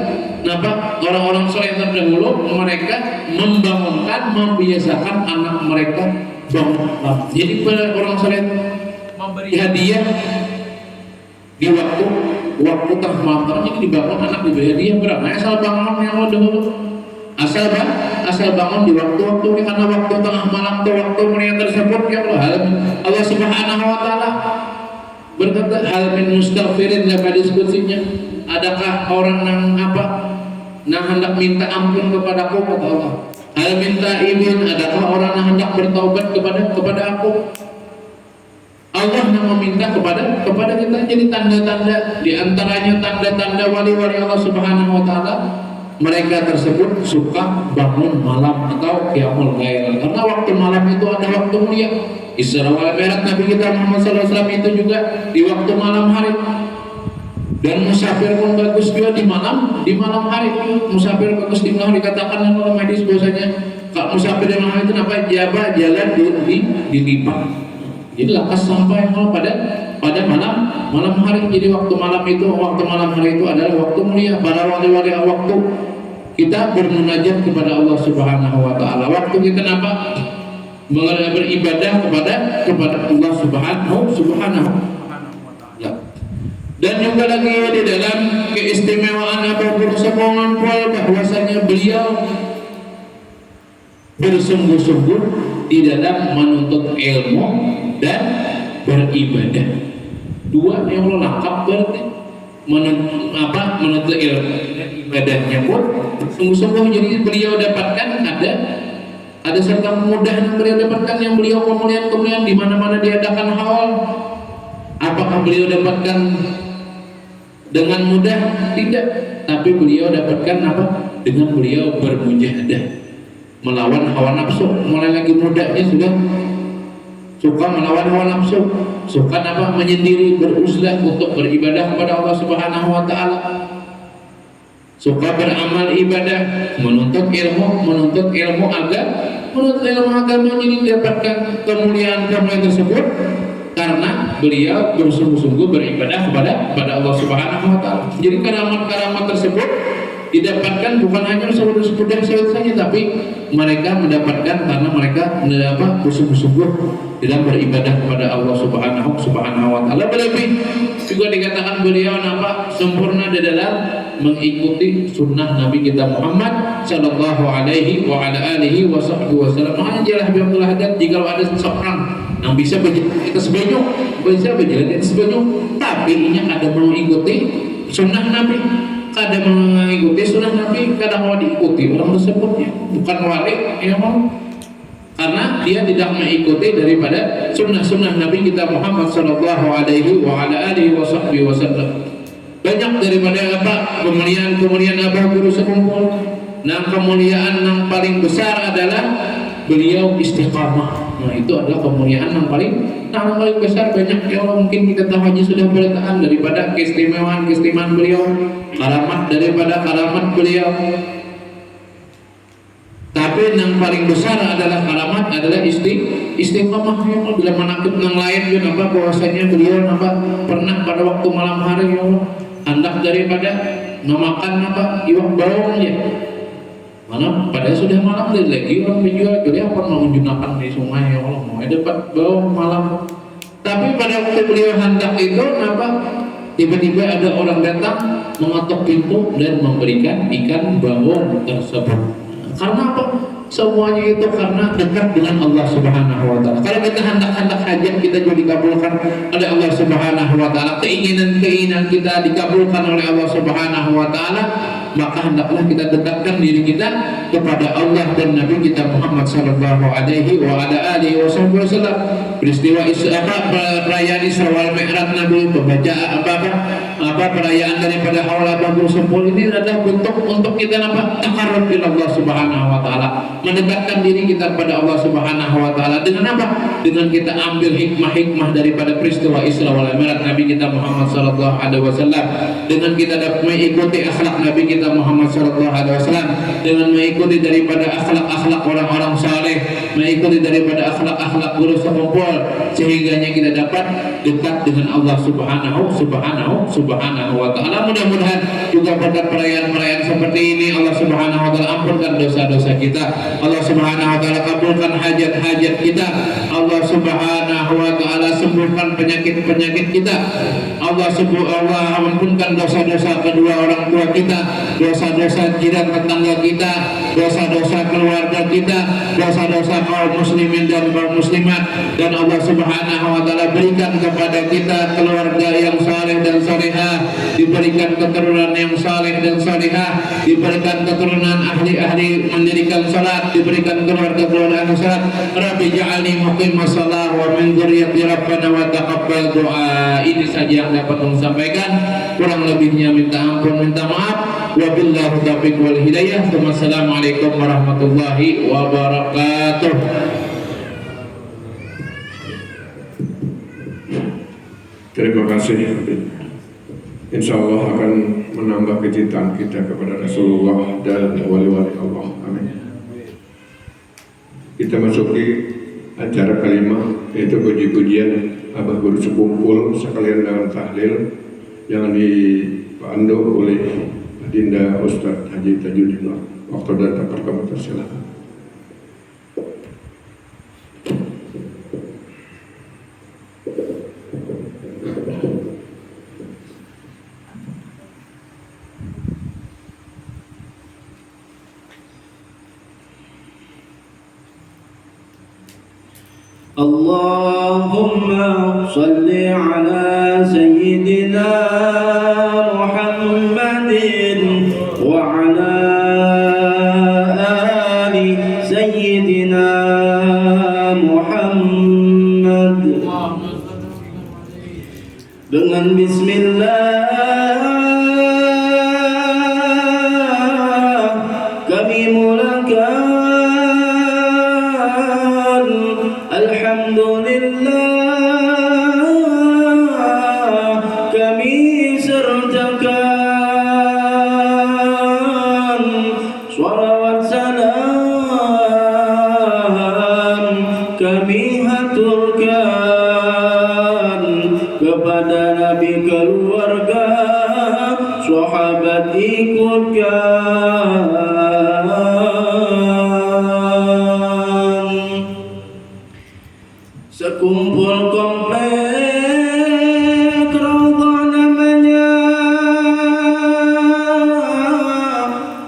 orang-orang soleh terdahulu mereka membiasakan anak mereka bangun malam. Jadi orang soleh memberi hadiah di waktu tengah malam, jadi dibangun anak diberi hadiah berapa? Asal bangun yang dahulu. Asal bangun di waktu-waktu ini, karena waktu tengah malam itu waktu mulia tersebut ya Allah Subhanahu wa Ta'ala berkata hal min mustaghfirin dapat diskusinya, adakah orang yang hendak minta ampun kepadaku kata Allah. Hal minta ibin, adakah orang yang hendak bertaubat kepada aku. Allah yang meminta kepada kita. Jadi tanda-tanda di antaranya tanda-tanda wali-wali Allah Subhanahu wa Ta'ala, mereka tersebut suka bangun malam atau qiyamul lail, karena waktu malam itu ada waktu mulia. Isra wal Mi'raj Nabi kita Muhammad SAW itu juga di waktu malam hari. Dan musafir pun bagus juga di malam hari. Musafir bagus di malam, dikatakan dalam hadis bahwasanya kalau musafir di malam itu apa? Jalan dilipat. Jadi lakas sampai pada malam hari. Jadi waktu malam hari itu adalah waktu mulia. Para wali-wali waktu kita bermunajat kepada Allah Subhanahu wa Ta'ala. Waktu kita beribadah kepada Allah Subhanahu wa Ta'ala. Dan juga lagi di dalam keistimewaan Abah Guru Sokumpul bahwasanya beliau bersungguh-sungguh di dalam menuntut ilmu dan beribadah. Dua yang lengkap berarti menuntut ilmu ibadahnya pun sungguh-sungguh. Jadi beliau dapatkan ada serta mudah yang beliau dapatkan, yang beliau kemuliaan di mana-mana diadakan haul. Apakah beliau dapatkan dengan mudah? Tidak, tapi beliau dapatkan dengan beliau bermujahadah melawan hawa nafsu. Mulai lagi mudanya sudah suka melawan hawa nafsu, suka menyendiri, beruzlah untuk beribadah kepada Allah Subhanahu wa Ta'ala, suka beramal ibadah, menuntut ilmu agama, jadi dapatkan kemuliaan tersebut karena beliau bersungguh-sungguh beribadah kepada Allah Subhanahu wa Ta'ala. Jadi karamat-karamat tersebut didapatkan bukan hanya sekedar saja, tapi mereka mendapatkan karena mereka bersungguh-sungguh dalam beribadah kepada Allah Subhanahu wa Ta'ala. Lebih juga dikatakan beliau sempurna di dalam mengikuti sunnah Nabi kita Muhammad Sallallahu Alaihi Wasallam. Hanya jelas biarlah hadat jika ada seorang yang bisa berjalan kita sebanyak, tapi ini ada mengikuti sunnah Nabi. Kadang mengikuti sunnah Nabi, kadang mau diikuti orang tersebutnya, bukan wali ya mau. karena dia tidak mengikuti daripada sunnah-sunnah Nabi kita Muhammad sallallahu alaihi wa ala alihi wasallam. Banyak daripada kemuliaan Abah Guru sekumpul. Nah, kemuliaan yang paling besar adalah beliau istiqamah. Nah, itu adalah kemuliaan yang paling besar. Banyak ya Allah, mungkin kita tahu aja sudah bertahan daripada keistimewaan beliau, karamat daripada karamat beliau. Tapi yang paling besar adalah karamat adalah istiqamah. Ya Allah, bila menakut yang lain ya apa bahwasanya beliau pernah pada waktu malam hari ya Allah hendak daripada memakan iwak bawang ya. Mana padahal sudah malam lagi orang menjual, jadi apa mau menggunakan di sungai ya Allah, mau dapat bawang malam. Tapi pada waktu beliau hendak itu tiba-tiba ada orang datang mengetuk pintu dan memberikan ikan bawang tersebut. Karena apa? Semuanya itu karena dekat dengan Allah Subhanahu wa taala. Kalau kita hendak hajat kita juga dikabulkan oleh Allah Subhanahu wa taala, keinginan kita dikabulkan oleh Allah Subhanahu wa taala, maka hendaklah kita dekatkan diri kita kepada Allah dan Nabi kita Muhammad sallallahu alaihi wa ala alihi wasallam. Peristiwa perayaan Isra wal Mi'raj Nabi, pembacaan perayaan daripada haul Abah Sempul ini adalah bentuk untuk kita taqarrub ila Allah Subhanahu wa taala, mendekatkan diri kita kepada Allah Subhanahu wa taala dengan apa? Dengan kita ambil hikmah daripada peristiwa Isra wal Mi'raj Nabi kita Muhammad sallallahu alaihi wasallam, dengan kita dapat mengikuti akhlak Nabi kita Muhammad sallallahu alaihi wasallam, dengan mengikuti daripada akhlak orang-orang saleh, mengikuti daripada akhlak guru sekumpul, sehingganya kita dapat dekat dengan Allah Subhanahu wa taala. Mudah-mudahan juga pada perayaan seperti ini Allah Subhanahu wa taala ampunkan dosa-dosa kita, Allah Subhanahu wa taala kabulkan hajat-hajat kita, Allah Subhanahu wa taala sembuhkan penyakit-penyakit kita, Allah ampunkan dosa-dosa kedua orang tua kita, dosa-dosa jiran tetangga kita, dosa-dosa keluarga kita, dosa-dosa kaum muslimin dan kaum muslimat, dan Allah Subhanahu wa taala berikan kepada kita keluarga yang saleh dan salihah, diberikan keturunan yang saleh dan salihah, diberikan keturunan ahli mendirikan salat, diberikan keluarga yang salat. Rabbi ja'alni muqimas shalah wa min dzurriyyati rabbana wa taqabbal du'a. Ini saja yang dapat saya sampaikan, kurang lebihnya minta ampun, minta maaf. Wabillahi taufiq wal hidayah. Wassalamualaikum warahmatullahi wabarakatuh. Terima kasih. Insya Allah akan menambah kecintaan kita kepada Rasulullah dan wali-wali Allah. Amin. Kita masuki acara kelima, yaitu puji-pujian Abah Guru Sekumpul sekalian dengan tahlil yang dipandu oleh Dinda Ustadz Haji Tajuddin. Waktu dan tempat kamu tersilakan. Allahumma salli ala sayyidina Muhammadin wa ala ali sayyidina Muhammad. Dengan bismillah kami mulakan. Alhamdulillah kami sertakan shalawat salam kami haturkan kepada Nabi, keluarga, sahabat ikutkan. Sekumpul komplek Raudhah namanya,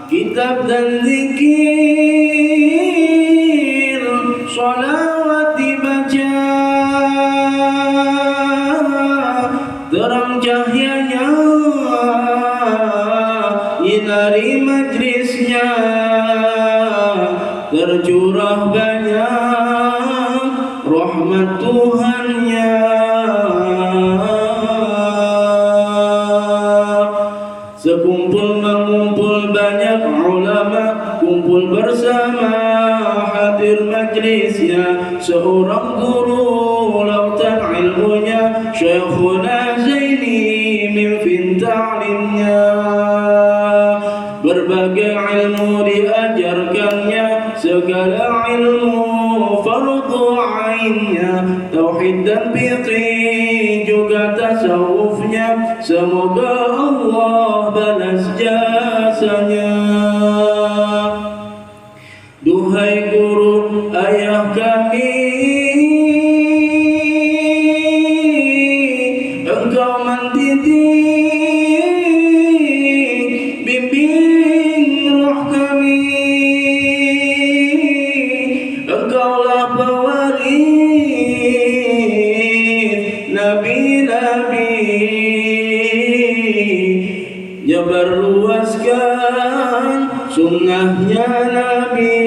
kitab dan zikir, sholawat dibaca, terang cahyanya inari majlisnya, tercurah banyak rahmat Tuhannya. Sekumpul mengumpul banyak ulama, kumpul bersama hadir majlisnya seorang guru lautan ilmunya, Syekhuna Zaini min ta'limnya. Berbagai ilmu diajarkannya, segala ilmu fardu ainnya, tauhid dan fiqih juga tasawufnya. Semoga Allah balas jasanya. Duhai guru ayah kami, engkau mendidik bimbing roh kami. Engkaulah pewaris nabi-nabi, jabar luaskan sunnahnya Nabi.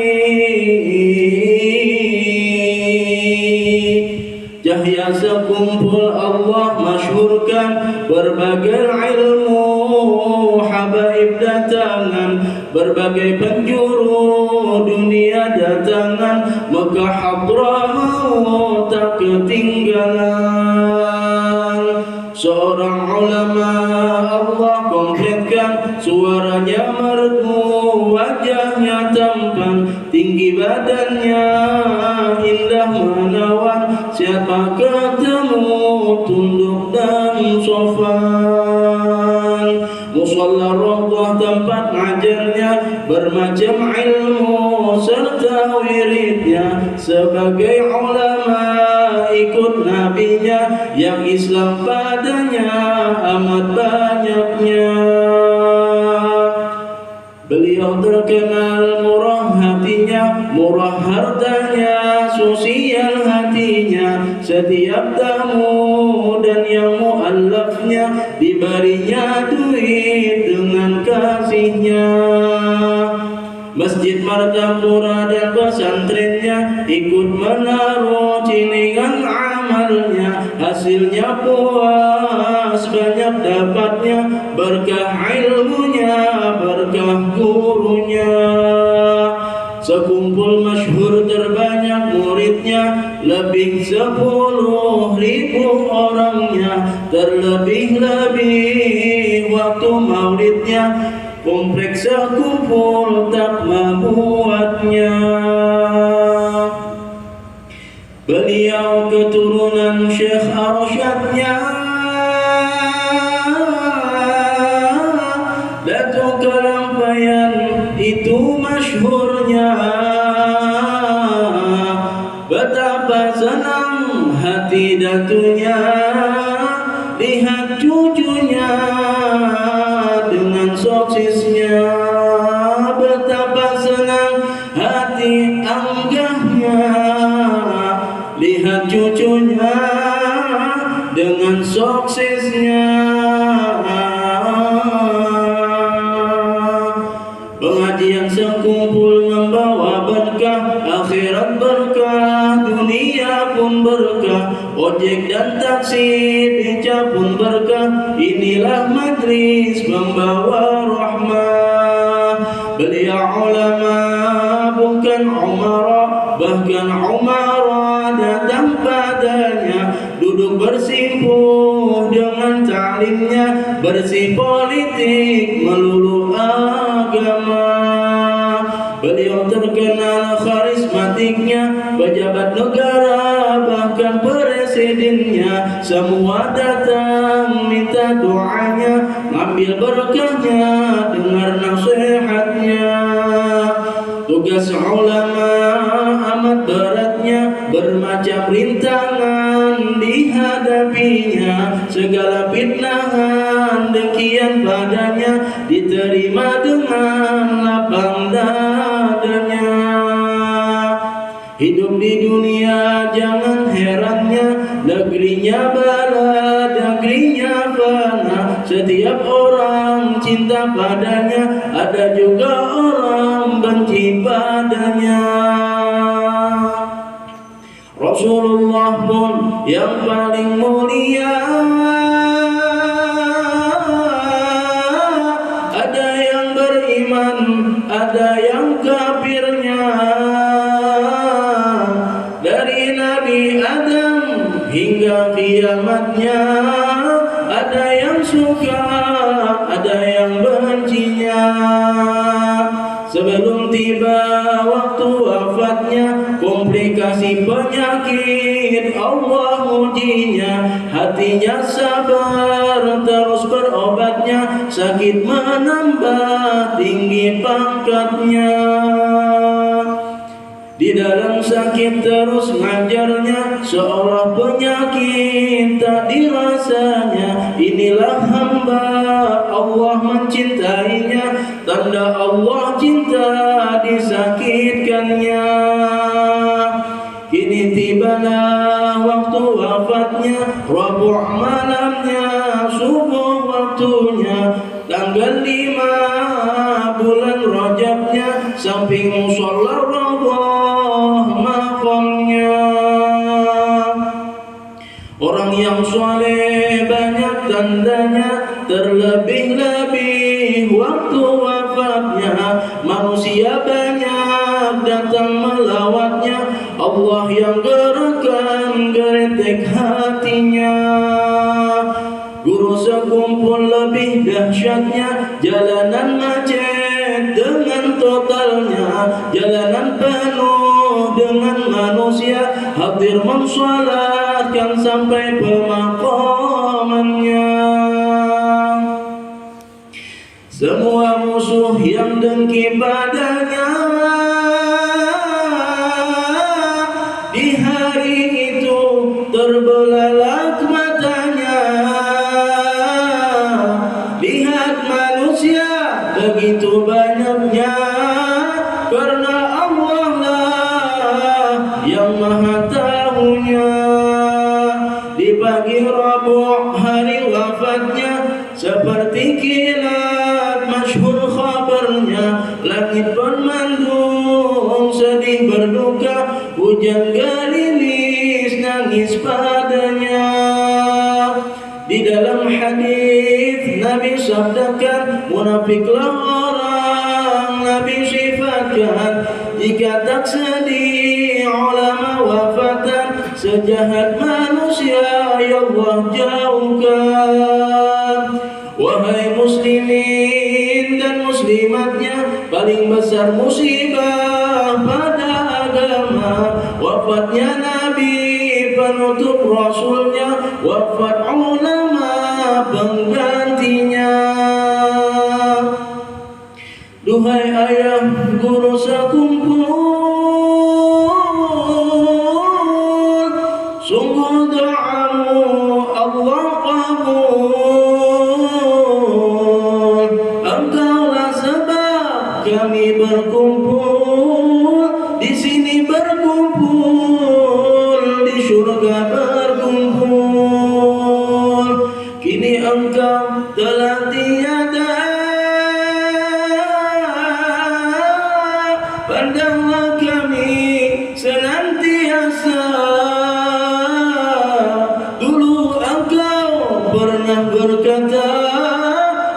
Cahaya sekumpul Allah masyhurkan, berbagai ilmu habaib datangan, berbagai penjuru dunia datangan, Mekah Hadramaut tak ketinggalan. Seorang ulama Allah konkretkan, suaranya merdu, wajahnya tampan, tinggi badannya indah menawan, siapa ketemu tunduk dan sopan. Musalla Rawdah tempat ngajarnya, bermacam ilmu serta wiridnya. Sebagai ulama ikut nabinya, yang Islam padanya amat banyaknya. Beliau terkenal murah hatinya, murah hartanya, sosial hatinya. Setiap tamu dan yang mu'allafnya diberinya duit dengan kasihnya. Masjid Martapura dan pesantrennya ikut menaruh ciningan amalnya. Hasilnya puas banyak dapatnya, berkah ilmunya, berkah gurunya. Sekumpul masyhur terbanyak muridnya, lebih 10.000 orangnya. Terlebih-lebih waktu maulidnya, kompleks sekumpul tak memuatnya. Beliau keturunan Syekh Arsyadnya, Datuk Kelampayan itu masyhurnya. Betapa senang hati datunya lihat cucunya dengan soksisnya. Betapa senang hati anggahnya lihat cucunya dengan soksisnya. Pengajian sekumpul membawa berkah, akhirat berkah, dunia pun berkah. Ojek dan taksi beca pun berkah. Inilah majlis membawa rahmah. Beliau ulama bukan umara, bahkan umara datang padanya. Duduk bersimpuh dengan ta'limnya, bersih politik melulu agama. Beliau terkenal karismatiknya, pejabat negara bahkan presidennya semua datang minta doanya, ngambil berkahnya, dengar nasihatnya. Tugas ulama amat beratnya, bermacam rintangan dihadapinya. Segala fitnahan dengkian padanya diterima dengan lapang dadanya. Hidup di dunia jangan herannya, negerinya bala, negerinya fana. Setiap orang cinta padanya, ada juga orang benci padanya. Rasulullah pun yang paling mulia. Ada yang beriman, ada yang kafirnya. Dari Nabi Adam hingga kiamatnya, ada yang suka, ada yang bencinya. Sebelum tiba waktu wafatnya, komplikasi penyakit Allah ujinya. Hatinya sabar terus berobatnya, sakit menambah tinggi pangkatnya. Di dalam sakit terus ngajarnya, seolah penyakit tak dirasanya. Inilah hamba Allah mencintainya, tanda Allah cinta disakitkannya. Kini tibalah waktu wafatnya, Rabu' malamnya, subuh waktunya. Tanggal 5 bulan Rajabnya, samping musholla Allah makamnya. Orang yang soleh banyak tandanya, terlebih-lebih waktu wafatnya. Manusia banyak datang melawatnya, Allah yang gerakkan geretek hatinya. Guru sekumpul lebih dahsyatnya, jalanan macet dengan totalnya. Jalanan penuh dengan manusia, hadir mensolatkan sampai pemakamannya. Semua musuh yang dengki padanya, di hari itu terbelalak matanya. Lihat manusia begitu banyaknya, karena Allah lah yang maha tahunya. Di pagi Rabu' hari wafatnya, seperti kilat masyhur khabarnya. Langit pun mendung sedih berduka, hujan gerimis nangis padanya. Di dalam hadis Nabi sabdakan, munafiklah orang Nabi sifatkan. Jika tak sedih ulama wafatan, sejahat manusia ya Allah jauhkan. Wahai muslimin dan muslimatnya, paling besar musibah pada agama wafatnya Nabi, penutup Rasulnya, wafat ulama penggantinya. Duhai ayah guru sekumpul, sungguh doamu Allah kabul. Engkaulah sebab kami berkumpul, di sini berkumpul, di surga berkumpul. Kini engkau telah tiada, pandanglah kami senantiasa. Dulu engkau pernah berkata,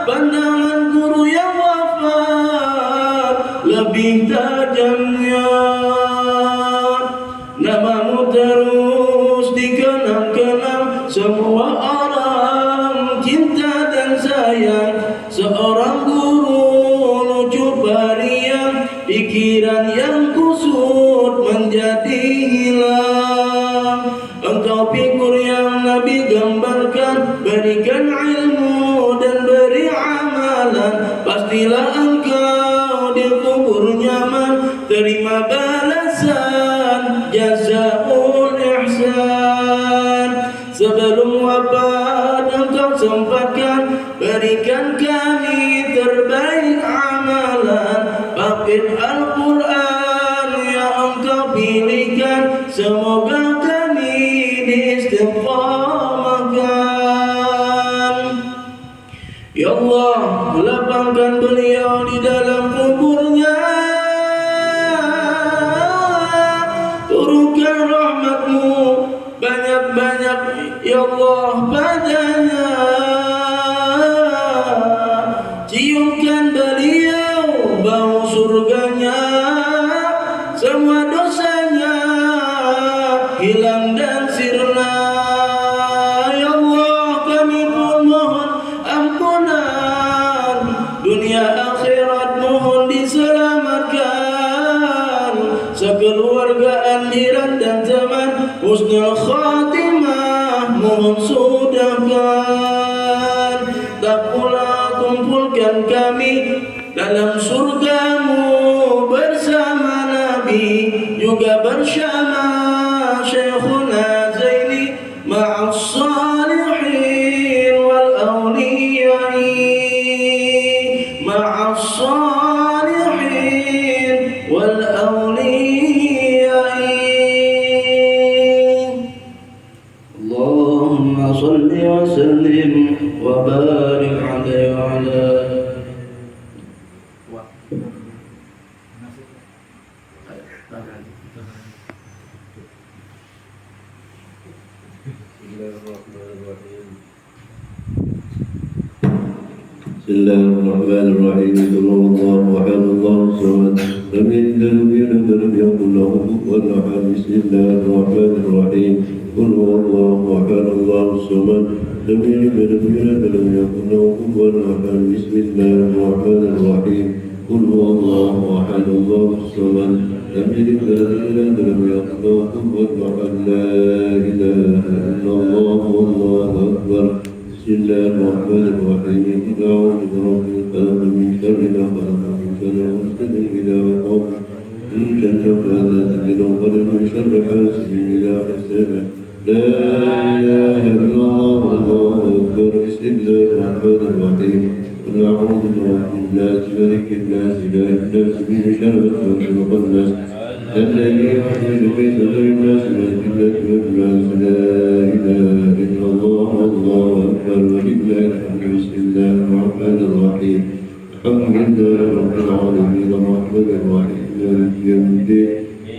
pandangan guru yang wafat lebih tajamnya. Namamu terus dikenang-kenang, semua orang cinta dan sayang. Seorang guru lucu periang, pikiran yang kusut menjadi hilang. Engkau figur yang Nabi gambarkan, berikan ilmu dan beri amalan. Pastilah engkau dikubur nyaman, terima balasan jazaul ihsan. Sebelum wafat engkau sempatkan, berikan kami terbaik amalan. Paket Al-Quran yang engkau pilihkan, semoga kami diistiqamahkan. Ya Allah, lapangkan beliau di dalam kuburnya, turunkan turunkan rahmatmu banyak-banyak ya Allah padanya. Ciumkan beliau bau surganya, semua dosanya hilang dan sirna. Ya Allah, kami pun mohon ampunan, dunia akhirat mohon diselamatkan, sekeluargaan akhirat dan zaman husnul khatimah mohon sudahkan. Tak pula kumpulkan kami dalam surgamu bersama Nabi, juga bersama Syekhuna Zaini ma'as salihin wal awliya'i, ma'as salihin wal awliya'i. Allahumma salli wa sallim wa barik alaihi wa ala. بسم الله الرحمن الرحيم. قل هو الله احد الله الصمد لم يلد ولم يولد ولم يكن له كفوا احد. بسم الله الرحمن الرحيم. قل هو الله احد الله الصمد لم يلد ولم يولد ولم يكن له كفوا احد. بسم الله الرحمن الرحيم. قل هو الله احد الله الصمد لم يلد ولم يولد ولم يكن له كفوا احد. لا اله الا الله والله اكبر. بسم الله الرحمن الرحيم. قل أعوذ برب الفلق من شر ما خلق من شر غاسق إذا وقب من شر نفاثات في العقد من شر حاسد إذا حسد. لا إله إلا الله والله أكبر. بسم الله الرحمن الرحيم. قل أعوذ برب الناس ملك الناس إله الناس من شر الوسواس الخناس الذي يحمل في صدر الناس من الجنة والناس. لا إله إلا الله والله أكبر ولله الحمد. بسم الله الرحمن الرحيم. الحمد لله رب العالمين الرحمن الرحيم مالك يوم الدين.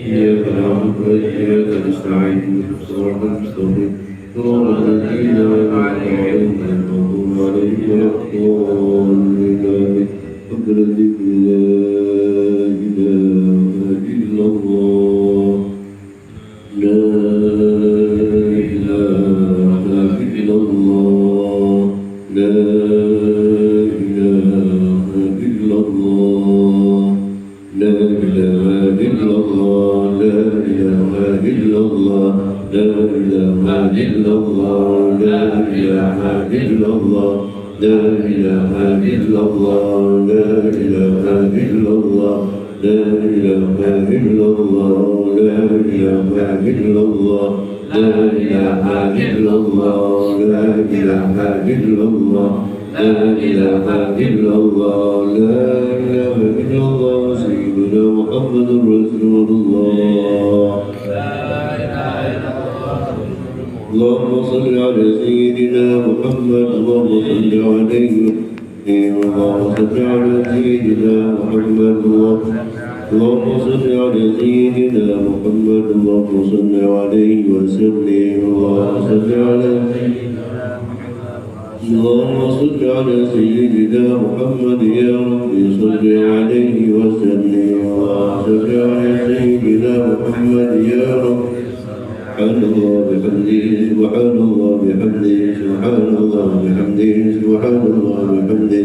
إياك نعبد وإياك نستعين اهدنا الصراط المستقيم صراط الذين أنعمت عليهم غير المغضوب عليهم ولا الضالين. قبل الذكر لا إله إلا الله. لا إله إلا الله. لا إله إلا الله. لا إله إلا الله. لا إله إلا الله. لا إله إلا الله. لا إله إلا الله. لا إله إلا الله. لا إله إلا الله. لا إله إلا الله. لا إله إلا الله. لا إله إلا الله. لا إله إلا الله. لا إله إلا الله. لا إله إلا الله. سيدنا محمد رسول الله. اللهم صل على سيدنا محمد. اللهم صل عليه. اللهم صل على سيدنا محمد. اللهم صل على سيدنا محمد. اللهم صل عليه وسلم. اللهم صل على اللهم صل على سيدنا محمد. يا رب صل عليه وسلم. اللهم صل على سيدنا محمد. يا رب. سبحان الله بحمده. سبحان الله بحمده. سبحان الله بحمده. سبحان الله بحمده.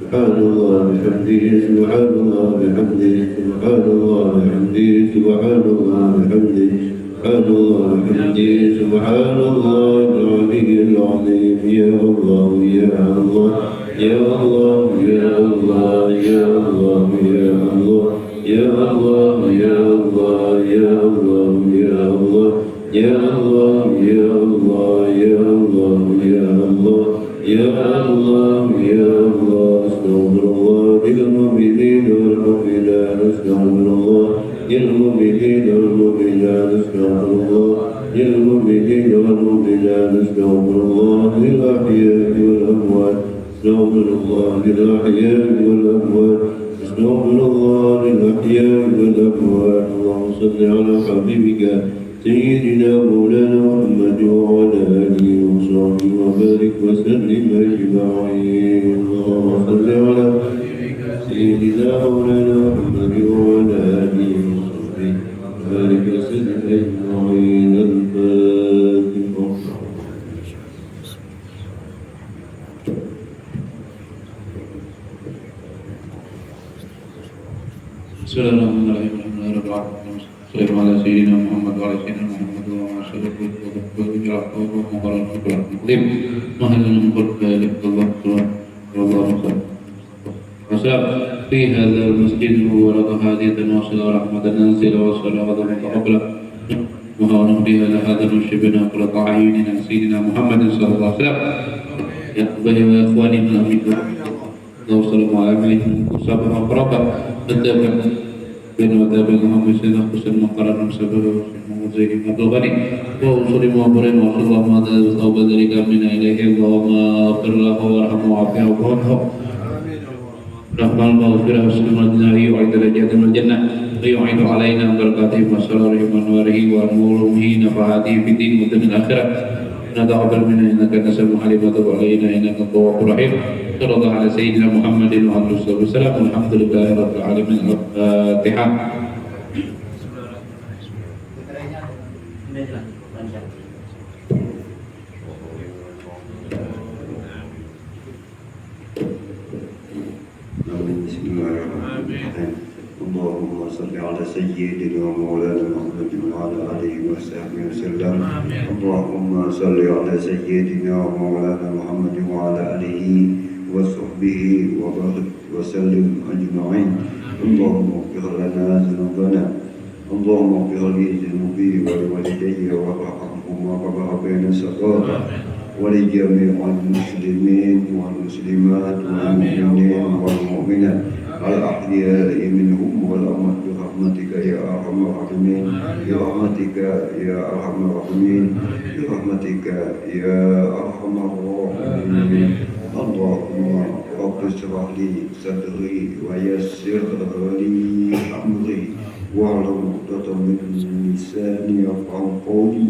سبحان الله بحمده. سبحان الله بحمده. سبحان الله بحمده. سبحان الله بحمده. سبحان الله بحمده. سبحان الله العلي العظيم. يا الله يا الله يا الله يا الله يا الله يا الله يا الله يا الله يا الله يا الله يا الله يا الله يا الله يا الله يا الله يا الله. استغفر الله للمؤمنين والمؤمنات. استغفر الله للمؤمنين والمؤمنات. استغفر الله للمؤمنين والمؤمنات. استغفر الله للأحياء والأموات. استغفر الله للأحياء والأموات. استغفر الله للأحياء والأموات. اللهم صل على حبيبك سيدنا مولانا محمد وعلى آله وصحبه وبارك وسلم أجمعين. اللهم صل على سيدنا مولانا محمد وعلى آله وصحبه وبارك وسلم أجمعين. الفاتحة. Bismillahirrahmanirrahim. Sallallahu ala sayyidina Muhammad wa ala sayyidina Muhammad wa ala sayyidina Muhammad في هذا المسجد ورد هادية واصلة ورحمة نازلة وصلاة متقبلة وهون بها لهذا نشبنا قرة أعيننا سيدنا محمد صلى الله عليه وسلم. يا أخواني وإخواني من أمريكا والسلام عليكم وصحبه وقرابة نتابع بين وتابع محمد سيدنا حسين مقرن سبب محمد زيد عبد الغني وأصلي وأبرم وصلى الله عليه وسلم ذلك منا إليه. اللهم اغفر له وارحمه وعافيه وعنه رحمة المغفرة والسلامة وعيد درجات الجنة ويعيد علينا بركاته وسراره وأنواره ونوره نفعاته في الدين والدنيا الآخرة. نتقبل منا إنك أنت السميع العليم وتب علينا إنك أنت التواب الرحيم. صلى الله على سيدنا محمد وعلى آله وصحبه وسلم والحمد لله رب العالمين. الفاتحة. Bismillahirrahmanirrahim. Allahumma salli ala sayyidina Maulana Muhammad wa ala alihi wa sahbihi wasallam. Allahumma salli ala sayyidina Maulana Muhammad wa ala alihi wa sahbihi wa barik wa sallim ajma'in. Allahumma ighfir lana dhunubana. Allahumma ighfir li dhunubi wa li walidayya warhamhuma kama rabbayani saghira. ولجميع المسلمين والمسلمات والمؤمنين والمؤمنات الأحياء منهم والأموات برحمتك يا أرحم الراحمين برحمتك يا أرحم الراحمين برحمتك يا أرحم الراحمين. اللهم رب اشرح لي صدري ويسر لي أمري واحلل عقدة من لساني يفقهوا قولي.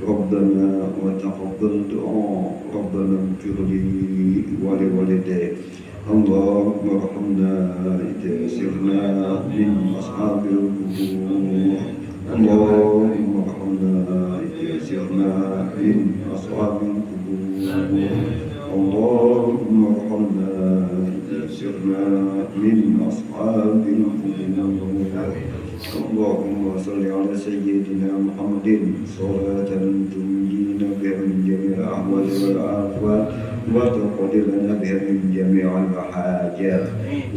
ربنا وتقبل دعاء ربنا اغفر لي ولوالدي. اللهم ارحمنا إذا سرنا من أصحاب القبور. اللهم ارحمنا إذا سرنا من أصحاب القبور. اللهم ارحمنا إذا سرنا من أصحاب القبور. اللهم صل على سيدنا محمد صلاة تنجينا بها من جميع الأهوال والآفات وتقضي لنا بها من جميع الحاجات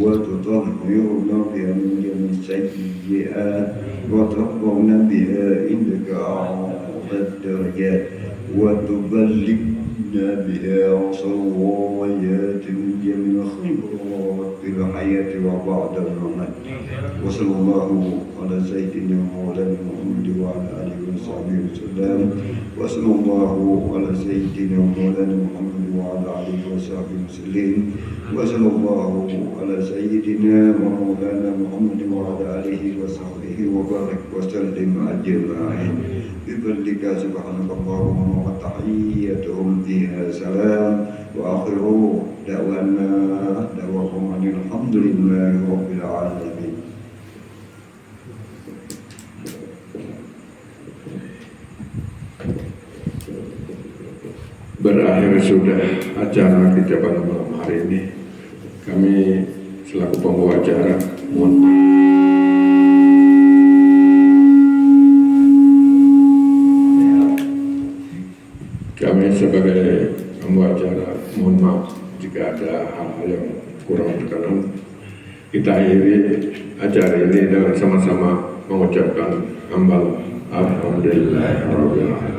وتطهرنا بها من جميع السيئات وترفعنا بها عندك أعظم الدرجات وتبلغنا بها صلوات من جميع الخيرات في الحياة وبعد الممات. وصلى الله على سيدنا مولانا محمد وعلى آله وصحبه وسلم. وصلى الله على سيدنا مولانا محمد وعلى آله وصحبه وسلم. وصلى الله على سيدنا مولانا محمد وعلى آله وصحبه وبارك وسلم أجمعين. بفضلك سبحانك اللهم وتحيتهم فيها سلام وآخر دعوانا دعواهم أن الحمد لله رب العالمين. Berakhir sudah acara kita pada malam hari ini. Kami selaku pembawa acara mohon kami sebagai pembawa acara mohon maaf jika ada hal-hal yang kurang berkenan. Kita akhiri acara ini dengan sama-sama mengucapkan hamdalillah alhamdulillah rabbil alamin.